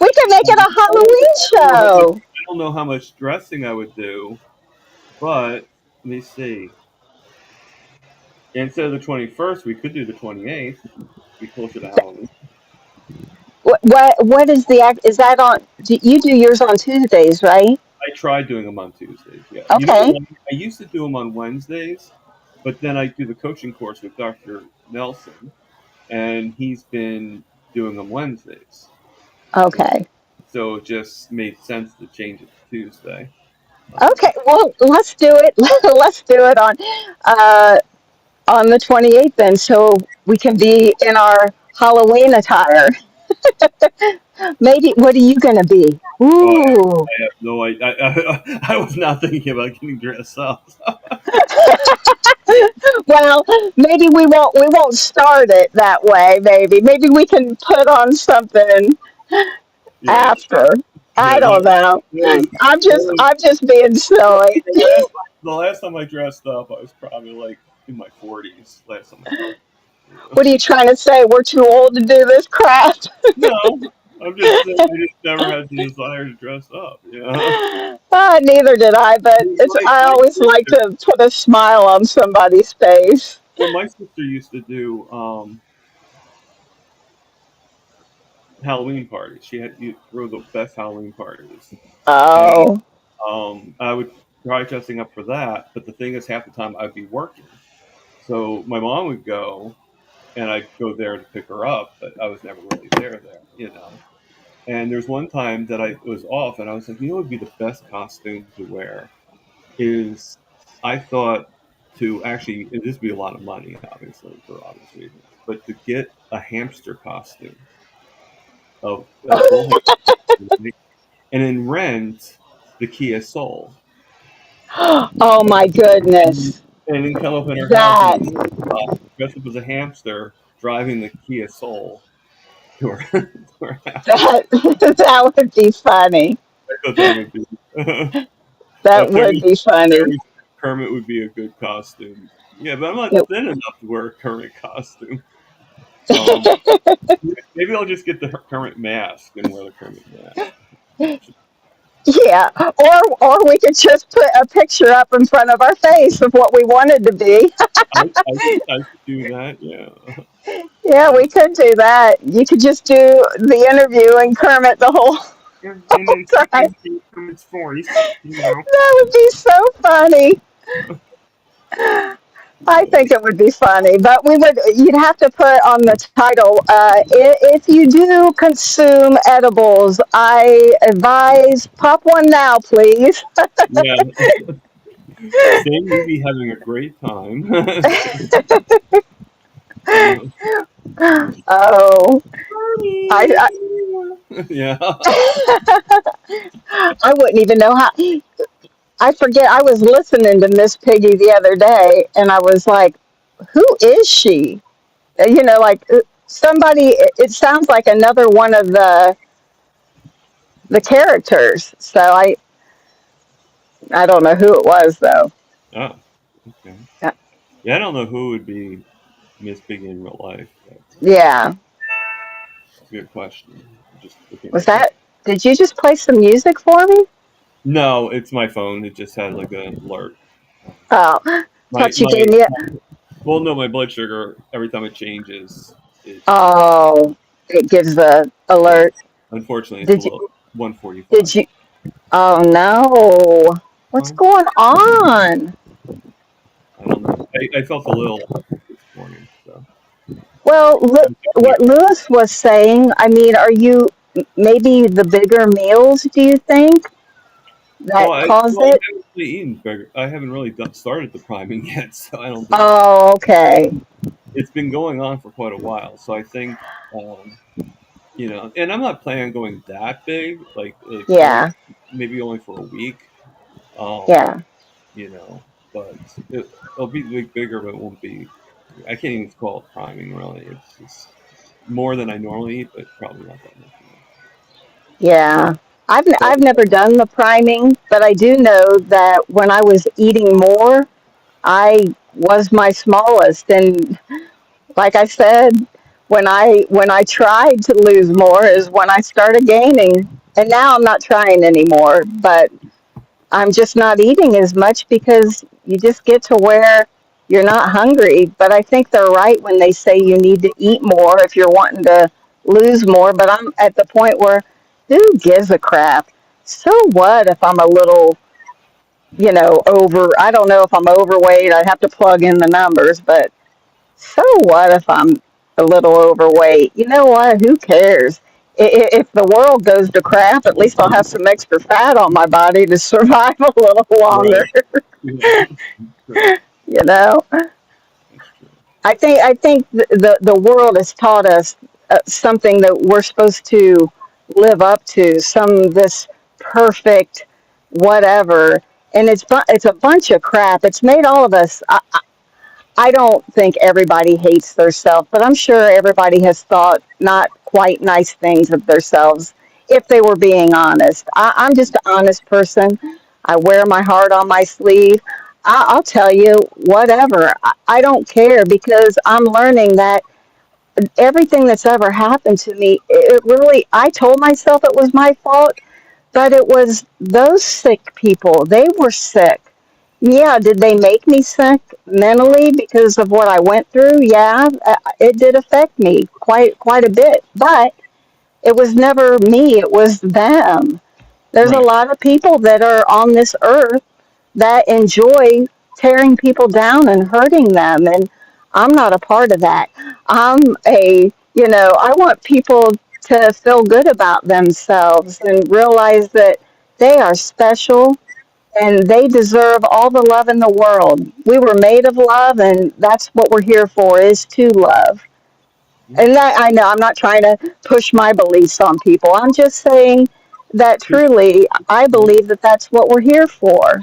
We can make it a Halloween show. I don't know how much dressing I would do, but let me see. Instead of the 21st, we could do the 28th. Be closer to Halloween. What is the act? Is that on? You do yours on Tuesdays, right? I tried doing them on Tuesdays. Yeah, you know Okay. what? I used to do them on Wednesdays, but then I do the coaching course with Dr. Nelson, and he's been doing them Wednesdays. Okay. So it just made sense to change it to Tuesday. Okay. Well, let's do it. Let's do it uh, on the 28th then, so we can be in our Halloween attire. Maybe. What are you gonna be? Oh, Ooh. I have no idea. I was not thinking about getting dressed up. Well, maybe we won't start it that way. Maybe we can put on something Yeah, after. yeah. I don't know. The, I'm just the, I'm just being silly. the last time I dressed up, I was probably like in my 40s. Last time I dressed. What are you trying to say? We're too old to do this crap. No, I'm just saying I just never had the desire to dress up. Yeah. Neither did I, but I My always like sister, to put a smile on somebody's face. well, my sister used to do Halloween parties. She had you throw the best Halloween parties, and Oh, I would try dressing up for that. But the thing is, half the time I'd be working, so my mom would go, and I'd go there to pick her up, but I was never really there, you know. And there's one time that I was off, and I was like, you know, what would be the best costume to wear is I thought to actually, and this would be a lot of money, obviously, for obvious reasons, but to get a hamster costume of a full hamster, and then rent the Kia Soul, oh my goodness. and then come up in her house and That dress up as a hamster driving the Kia Soul to her, to her house. that that would be funny. I thought that would be. That would Terry, be funny. Terry Kermit would be a good costume. Yeah, but I'm not It- thin enough to wear a Kermit costume. Um, maybe I'll just get the Kermit mask and wear the Kermit mask. yeah, or we could just put a picture up in front of our face of what we wanted to be. I could do that. Yeah. Yeah, we could do that. You could just do the interview and Kermit the whole And then time. second Kermit's voice. You know. That would be so funny. I think it would be funny, but you'd have to put on the title, if you do consume edibles, I advise pop one now, please. Yeah. Sam would be having a great time. Oh, I, Yeah. I wouldn't even know how. I forget. I was listening to Miss Piggy the other day, and I was like, "Who is she?" Like somebody. It sounds like another one of the characters. So I don't know who it was though. Oh, okay. Uh, Yeah, I don't know who would be Miss Piggy in real life. Yeah, That's a good question. Just looking was right now. that? Did you just play some music for me? No, it's my phone. It just had like an alert. Oh, My thought you my gave me a. well, no, my blood sugar every time it changes, it Oh, it gives the yeah. alert. Unfortunately, it's Did you? below 145. Did you? Oh no! What's Fine. going on? I don't know. I felt a little this morning, so Well, I'm checking what it. Lewis was saying. I mean, are you maybe the bigger meals? Do you think Well, that caused I it? haven't really eaten burger. I haven't really started the priming yet, so I don't think Oh, okay. it's been going on for quite a while. So I think, and I'm not planning on going that big, like only Yeah, maybe only for a week, um, yeah. you know, but it'll be bigger, but it won't be. I can't even call it priming really. It's just more than I normally eat, but probably not that much more. Yeah. So I've never done the priming, but I do know that when I was eating more, I was my smallest. And like I said, when I tried to lose more is when I started gaining. And now I'm not trying anymore, but I'm just not eating as much because you just get to where you're not hungry. But I think they're right when they say you need to eat more if you're wanting to lose more. But I'm at the point where who gives a crap? So what if I'm a little, over, I don't know if I'm overweight. I'd have to plug in the numbers, but so what if I'm a little overweight? You know what? Who cares? If the world goes to crap, at least I'll have some extra fat on my body to survive a little longer. right, yeah, true. You know, That's true. I think the world has taught us something that we're supposed to live up to. Some this perfect whatever, and it's a bunch of crap. It's made all of us. I don't think everybody hates themselves, but I'm sure everybody has thought not quite nice things of themselves if they were being honest. I'm just an honest person. I wear my heart on my sleeve. I'll tell you whatever. I don't care because I'm learning that everything that's ever happened to me, it really, I told myself it was my fault, but it was those sick people. They were sick. Yeah, did they make me sick mentally because of what I went through? Yeah, it did affect me quite a bit. But it was never me, it was them. There's a Right. lot of people that are on this earth that enjoy tearing people down and hurting them, and I'm not a part of that. I want people to feel good about themselves and realize that they are special and they deserve all the love in the world. We were made of love, and that's what we're here for, is to love. Yeah. And that, I know I'm not trying to push my beliefs on people. I'm just saying that truly I believe that that's what we're here for.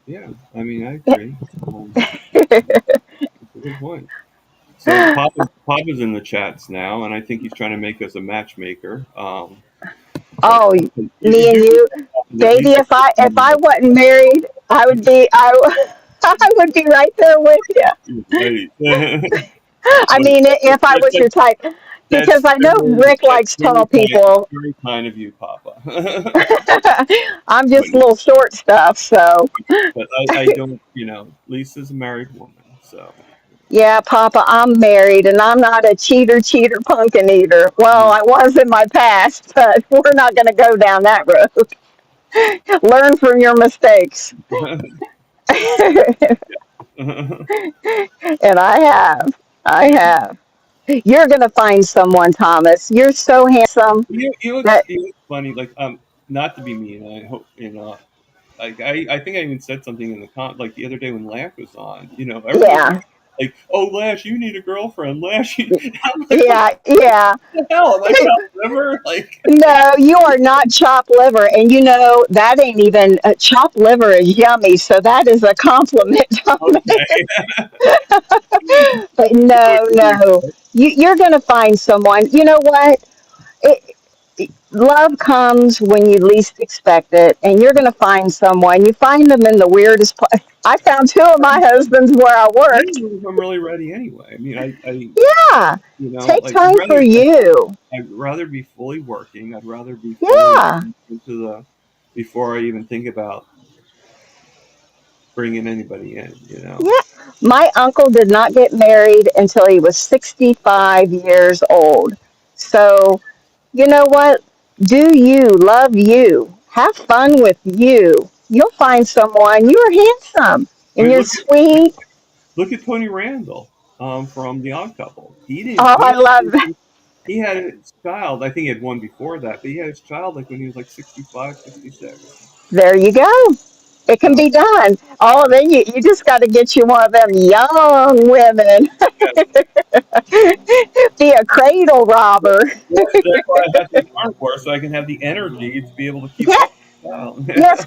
Yeah. I mean, I agree. It's a good point. So Papa's in the chats now, and I think he's trying to make us a matchmaker. But Oh, you me and do you, at baby. least. If I wasn't married, I would be right there with you. Right. I Well, mean, if I was that, your type, because I know Rick likes tall people. very kind of you, Papa. I'm but just little short stuff, so but I don't. Lisa's a married woman, so yeah, Papa, I'm married and I'm not a cheater, pumpkin eater. Well, you I was in my past, but we're not going to go down that road. Learn from your mistakes. know. And I have. I have. You're going to find someone, Thomas. You're so handsome that, It's funny. Like not to be mean. I hope Like I think I even said something in the like the other day when Lash was on. Everybody's yeah, like, "Oh, Lash, you need a girlfriend." Lash, I'm like, "What yeah, yeah. the hell? Am I chopped liver?" Like, No, you are not chopped liver. And that ain't even, chopped liver is yummy. So that is a compliment, Thomas. okay, But no, no. You're going to find someone. You know what? Love comes when you least expect it, and you're going to find someone. You find them in the weirdest place. I found two of my husbands where I I don't worked. know if I'm really ready anyway. I mean, Yeah. Take like time for you. I'd rather be fully working. I'd rather be fully Yeah. into the before I even think about bringing anybody in. Yeah. My uncle did not get married until he was 65 years old. So, you know what? Do you, love you, have fun with you. You'll find someone. You're handsome I and mean, you're sweet. look at Tony Randall, from The Odd Couple. He didn't. Oh, I love that. He had his child. I think he had one before that, but he had his child like when he was like 65, 66. There you go. It can So be done. Oh, then you just got to get you one of them young women. yeah, Be a cradle robber. that's why I have the hardcore, so I can have the energy to be able to keep Yeah, up with the child. yes,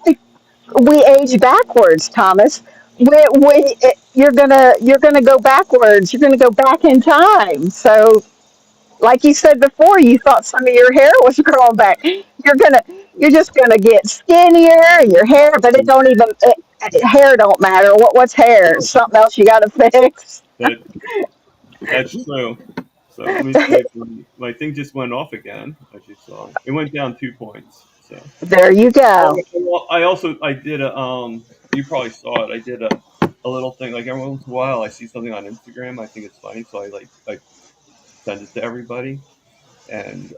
we age backwards, Thomas. You're gonna go backwards. You're gonna go back in time. So like you said before, you thought some of your hair was growing back. You're just gonna get skinnier and your hair, but it don't even hair don't matter. What's hair? Something else you got to fix. That that's true. So let me see if my thing just went off again, as you saw. It went down 2 points. So There you go. well, I did a you probably saw it. I did a little thing like every once in a while I see something on Instagram. I think it's funny, so I like send it to everybody and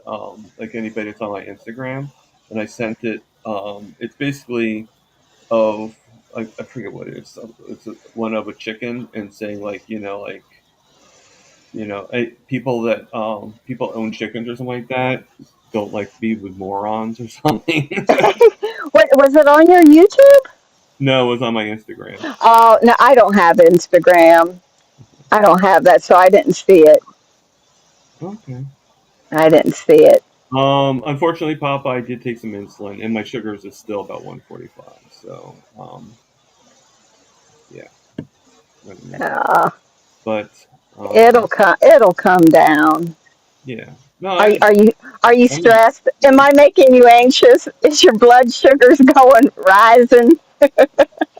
like anybody that's on my Instagram. And I sent it. It's basically of I forget what it is. It's one of a chicken and saying like people that people own chickens or something like that don't like be with morons or something. What was it on your YouTube? No, it was on my Instagram. Oh no, I don't have Instagram. I don't have that, so I didn't see it. Okay. I didn't see it. Unfortunately, Papa, I did take some insulin, and my sugars is still about 145. So, yeah, I mean, Uh, but it'll come. It'll come down. yeah, no, Are I, are you are you I'm, stressed? Am I making you anxious? Is your blood sugars going rising?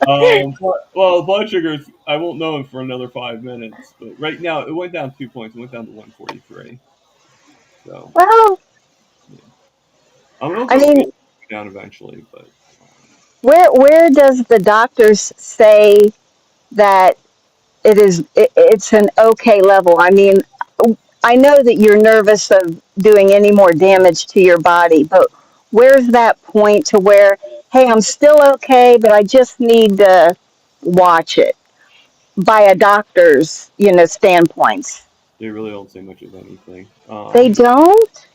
well, blood sugars, I won't know for another 5 minutes, but right now it went down 2 points. It went down to 143. So, Well, yeah. I'm I also mean, it'll go down eventually, but where does the doctors say that it's an okay level? I mean, I know that you're nervous of doing any more damage to your body, but where's that point to where, hey, I'm still okay, but I just need to watch it by a doctor's, standpoints. they really don't say much of anything. They don't?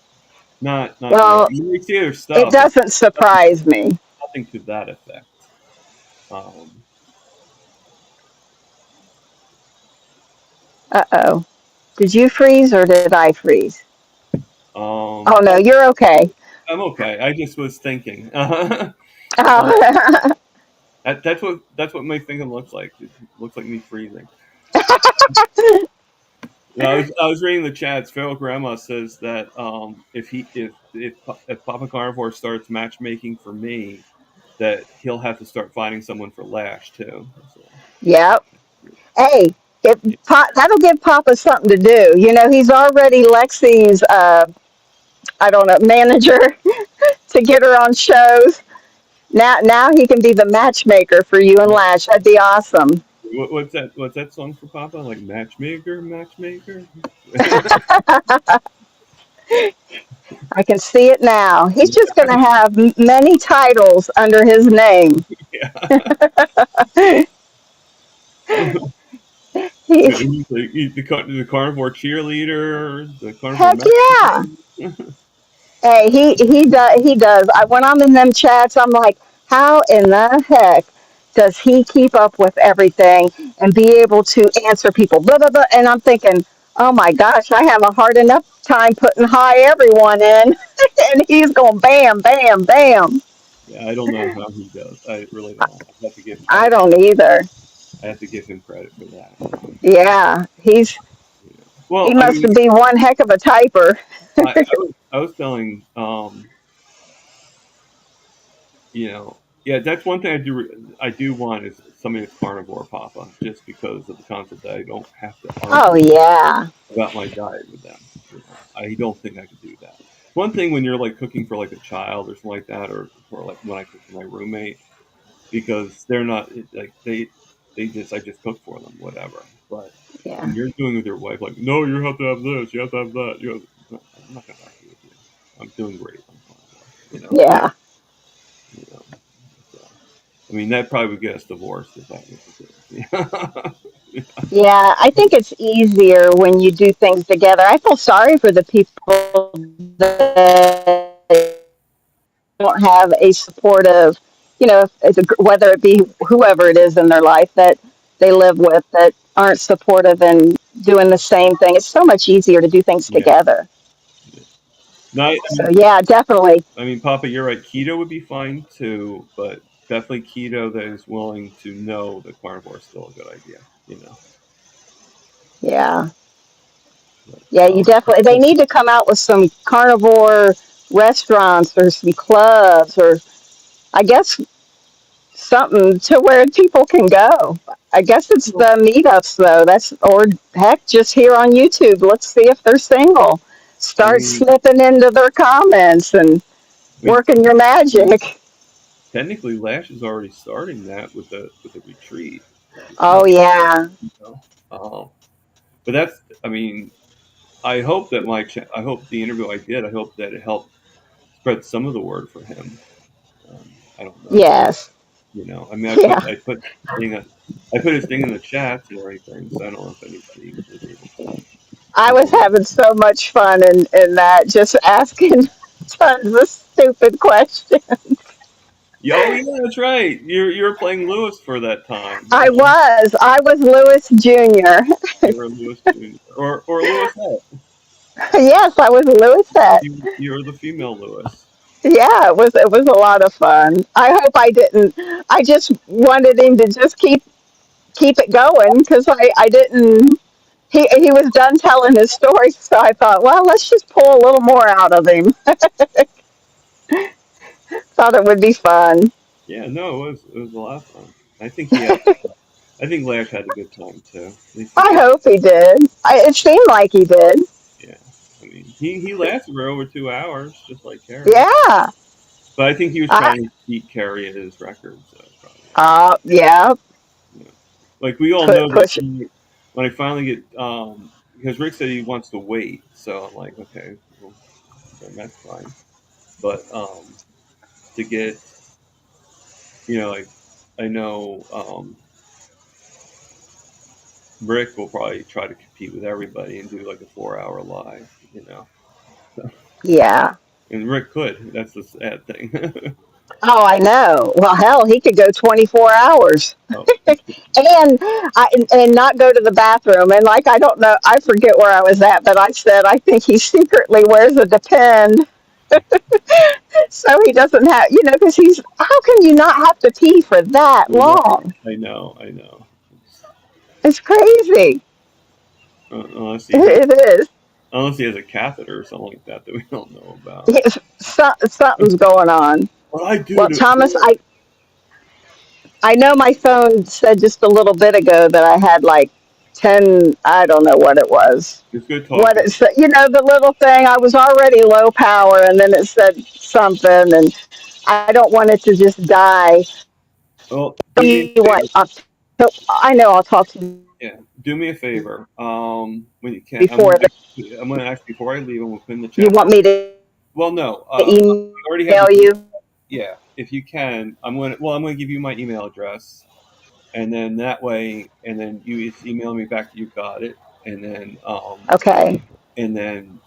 Not really. I Well, mean, they see their it stuff, but doesn't nothing, surprise me. nothing to that effect. Um, Uh-oh. Did you freeze or did I freeze? Oh no, oh, you're okay. I'm okay. I just was thinking. Oh. That's what my thinking looks like. It looks like me freezing. Yeah, I was reading the chats. Feral Grandma says that if Papa Carnivore starts matchmaking for me, that he'll have to start finding someone for Lash too. So, Yep. Hey, yeah. that'll give Papa something to do. He's already Lexi's, I don't know, manager to get her on shows. Now he can be the matchmaker for you and Lash. That'd be awesome. What's that? What's that song for Papa? Like matchmaker, matchmaker. I can see it now. He's just going to have many titles under his name. Yeah. He, He's the carnivore cheerleader, the carnivore heck yeah. matchmaker. Hey, he does. When I'm in them chats, I'm like, how in the heck does he keep up with everything and be able to answer people? Blah blah blah. And I'm thinking, oh my gosh, I have a hard enough time putting hi everyone in, and he's going bam bam bam. Yeah, I don't know how he does. I really don't. I don't either. I have to give him credit for that. Yeah, You know. he Well, I must mean, be one heck of a typer. I was telling yeah, that's one thing I do want is somebody that's carnivore, Papa, just because of the concept that I don't have to Oh argue yeah, about my diet with them. I don't think I could do that. One thing when you're like cooking for like a child or something like that, or like when I cook for my roommate, because they're not like they just I just cook for them, whatever. But when yeah, you're doing with your wife, like, no, you have to have this, you have to have that. No, I'm not gonna argue with you. I'm doing great. I'm fine. yeah. You know. So, I mean, that probably would get us divorced if that was the case. Yeah, I think it's easier when you do things together. I feel sorry for the people that don't have a supportive, whether it be whoever it is in their life that they live with that aren't supportive and doing the same thing. It's so much easier to do things Yeah. together. Yeah. No, So yeah, definitely. I mean, Papa, you're right. Keto would be fine too, but definitely keto that is willing to know that carnivore is still a good idea. Yeah. But, Yeah, you definitely. They need to come out with some carnivore restaurants or some clubs, or I guess something to where people can go. I guess it's well, the meetups though. That's or heck, just here on YouTube. Let's see if they're single. I Start mean, slipping into their comments and I mean, working your magic. technically, Lash is already starting that with the retreat. The Oh female, yeah, you know. But that's, I mean, I hope that I hope the interview I did, I hope that it helped spread some of the word for him. I don't know, yes, I mean, yeah. I put thing, I put his thing in the chat and everything, so I don't know if anybody was able to I take a was look. having so much fun in that, just asking tons of stupid questions. Oh yeah, that's right. You were playing Lewis for that time. I was Lewis Jr. You were Lewis Jr. or Lewis Hett. Yes, I was Lewis. You were the female Lewis. Yeah, it was a lot of fun. I hope I didn't. I just wanted him to just keep it going because I didn't. He was done telling his story, so I thought, well, let's just pull a little more out of him. Thought it would be fun. Yeah, no, it was a lot of fun. I think he had. I think Lash had a good time too. At least he I did. hope he did. It seemed like he did. Yeah, I mean, he lasted for over 2 hours, just like Carrie. Yeah. But I think he was I trying to beat Carrie at his record, so probably. yeah. Yeah. Like we all Put know that push. when I finally get because Rick said he wants to wait, so I'm like, okay, well, then that's fine. But to get like I know Rick will probably try to compete with everybody and do like a 4 hour live. So, Yeah. and Rick could. That's the sad thing. Oh, I know. Well, hell, he could go 24 hours. Oh, he could. And not go to the bathroom. And like I don't know, I forget where I was at, but I said I think he secretly wears a Depend so he doesn't have, because he's. How can you not have to pee for that long? I know, I know. It's crazy. Unless he has, It is. unless he has a catheter or something like that that we don't know about. Something's going on. What I do Well, to Thomas, I know my phone said just a little bit ago that I had like 10. I don't know what it was. it's good What talking. it said, the little thing. I was already low power, and then it said something, and I don't want it to just die. Well, do me a You what? favor. I know I'll talk to you Yeah, do me a favor. When you can, before. I'm gonna ask before I leave. I'm gonna put in the You chat. want me to Well, no, I already have email the. you? Yeah, if you can, I'm gonna give you my email address, and then that way, and then you just email me back that you got it, and Okay. then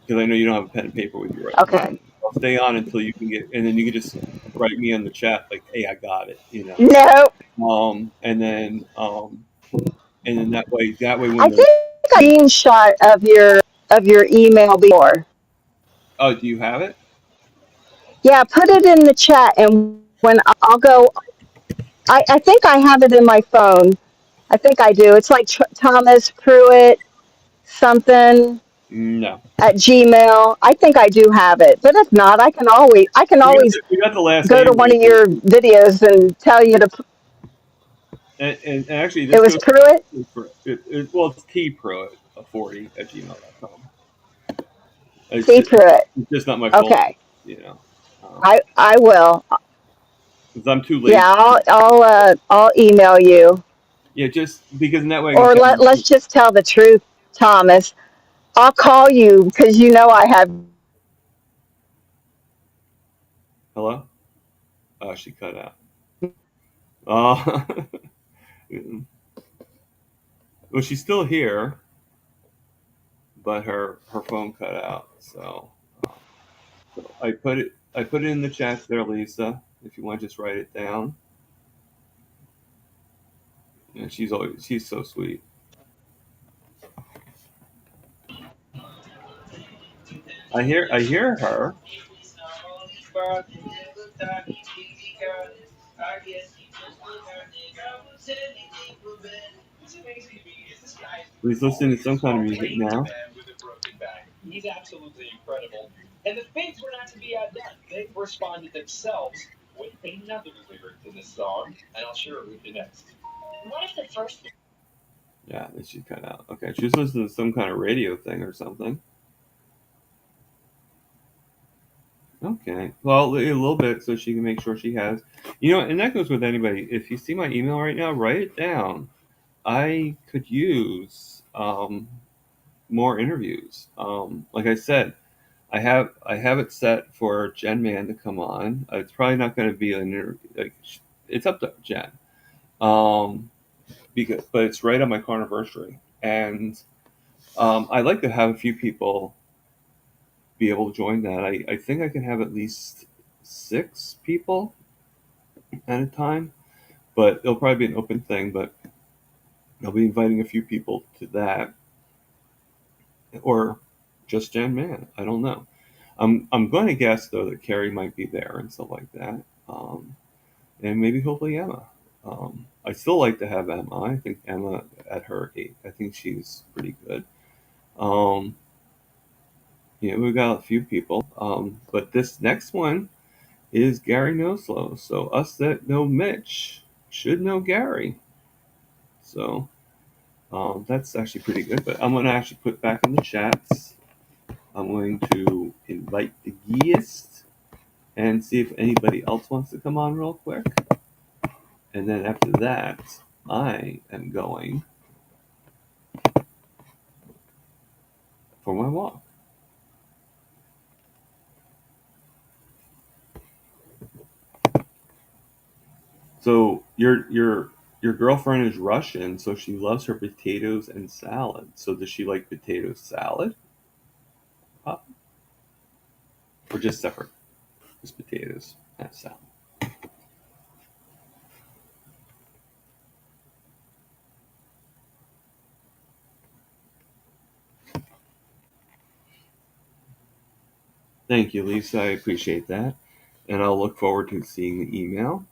because I know you don't have a pen and paper with you right now. Okay. I'll stay on until you can get, and then you can just write me in the chat like, "Hey, I got it." No, And then that way when I the think I screenshot of your email before. oh, do you have it? Yeah, put it in the chat, and when I'll go, I think I have it in my phone. I think I do. It's like Thomas Pruitt something No, at Gmail. I think I do have it, but if not, I can always we got the last go to name one right. of your videos and tell you to. And actually, It this was goes Pruitt. for well, it's tpro40@gmail.com. It's See just, Pruitt. it's just not my full name, Okay, you know, I will. because I'm too lazy. Yeah, I'll email you, Yeah, just because in that way I can or tell let's you. just tell the truth, Thomas. I'll call you because I have. Hello? Oh, she cut out. Oh, well, she's still here, but her phone cut out. So I put it in the chat there, Lisa. If you want to just write it down. And she's so sweet. I hear her. He's listening to some kind of music now. Yeah, then she cut out. Okay, she's listening to some kind of radio thing or something. Okay, well, a little bit so she can make sure she has. And that goes with anybody. If you see my email right now, write it down. I could use more interviews. Like I said, I have it set for Jen Man to come on. It's probably not going to be an interview. Like, it's up to Jen. Um, but it's right on my anniversary, and I'd like to have a few people be able to join that. I think I can have at least 6 people at a time, but it'll probably be an open thing. But I'll be inviting a few people to that, or just Jen Man. I don't know. I'm going to guess though that Carrie might be there and stuff like that, and maybe hopefully Emma. I still like to have Emma. I think Emma at her age, I think she's pretty good. Um, we've got a few people, but this next one is Gary Noslow. So us that know Mitch should know Gary. So that's actually pretty good. But I'm going to actually put back in the chats. I'm going to invite the guest and see if anybody else wants to come on real quick. And then after that, I am going for my walk. So your girlfriend is Russian, so she loves her potatoes and salad. So does she like potato salad? Or just separate? Just potatoes and salad. Thank you, Lisa. I appreciate that. And I'll look forward to seeing the email.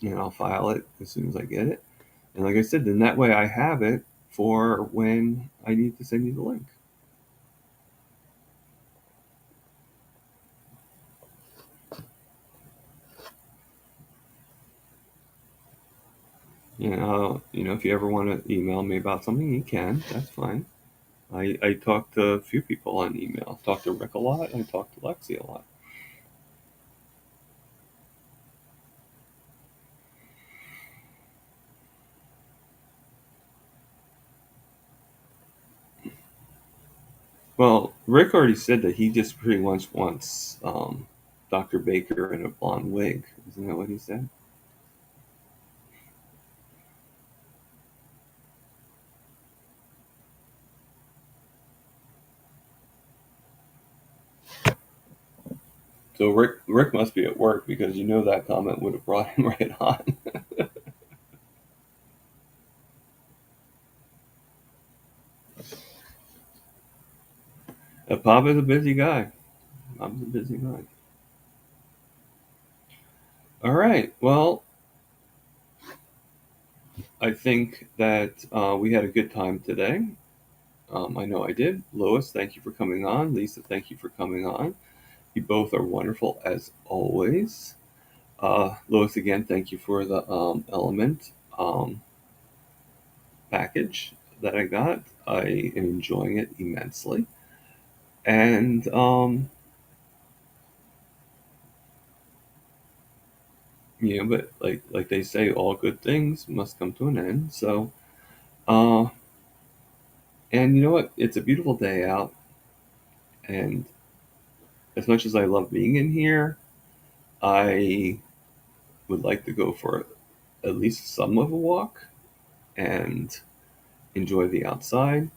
And I'll file it as soon as I get it. And like I said, then that way I have it for when I need to send you the link. If you ever want to email me about something, you can. That's fine. I talk to a few people on email. I talk to Rick a lot. I talk to Lexi a lot. Well, Rick already said that he just pretty much wants Dr. Baker in a blonde wig. Isn't that what he said? So Rick must be at work because that comment would have brought him right on. Pop is a busy guy. I'm a busy guy. All right. Well, I think that we had a good time today. I know I did. Lois, thank you for coming on. Lisa, thank you for coming on. You both are wonderful as always. Lois, again, thank you for the Element package that I got. I am enjoying it immensely. And but like they say, all good things must come to an end. So, and you know what? It's a beautiful day out, and as much as I love being in here, I would like to go for at least some of a walk and enjoy the outside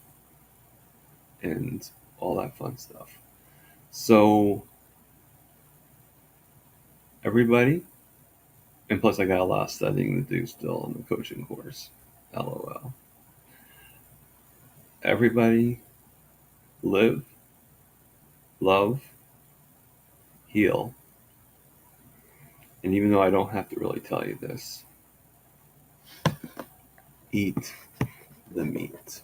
and all that fun stuff. So, everybody, and plus I got a lot of studying to do still in the coaching course. LOL. Everybody, live, love, heal. And even though I don't have to really tell you this, eat the meat.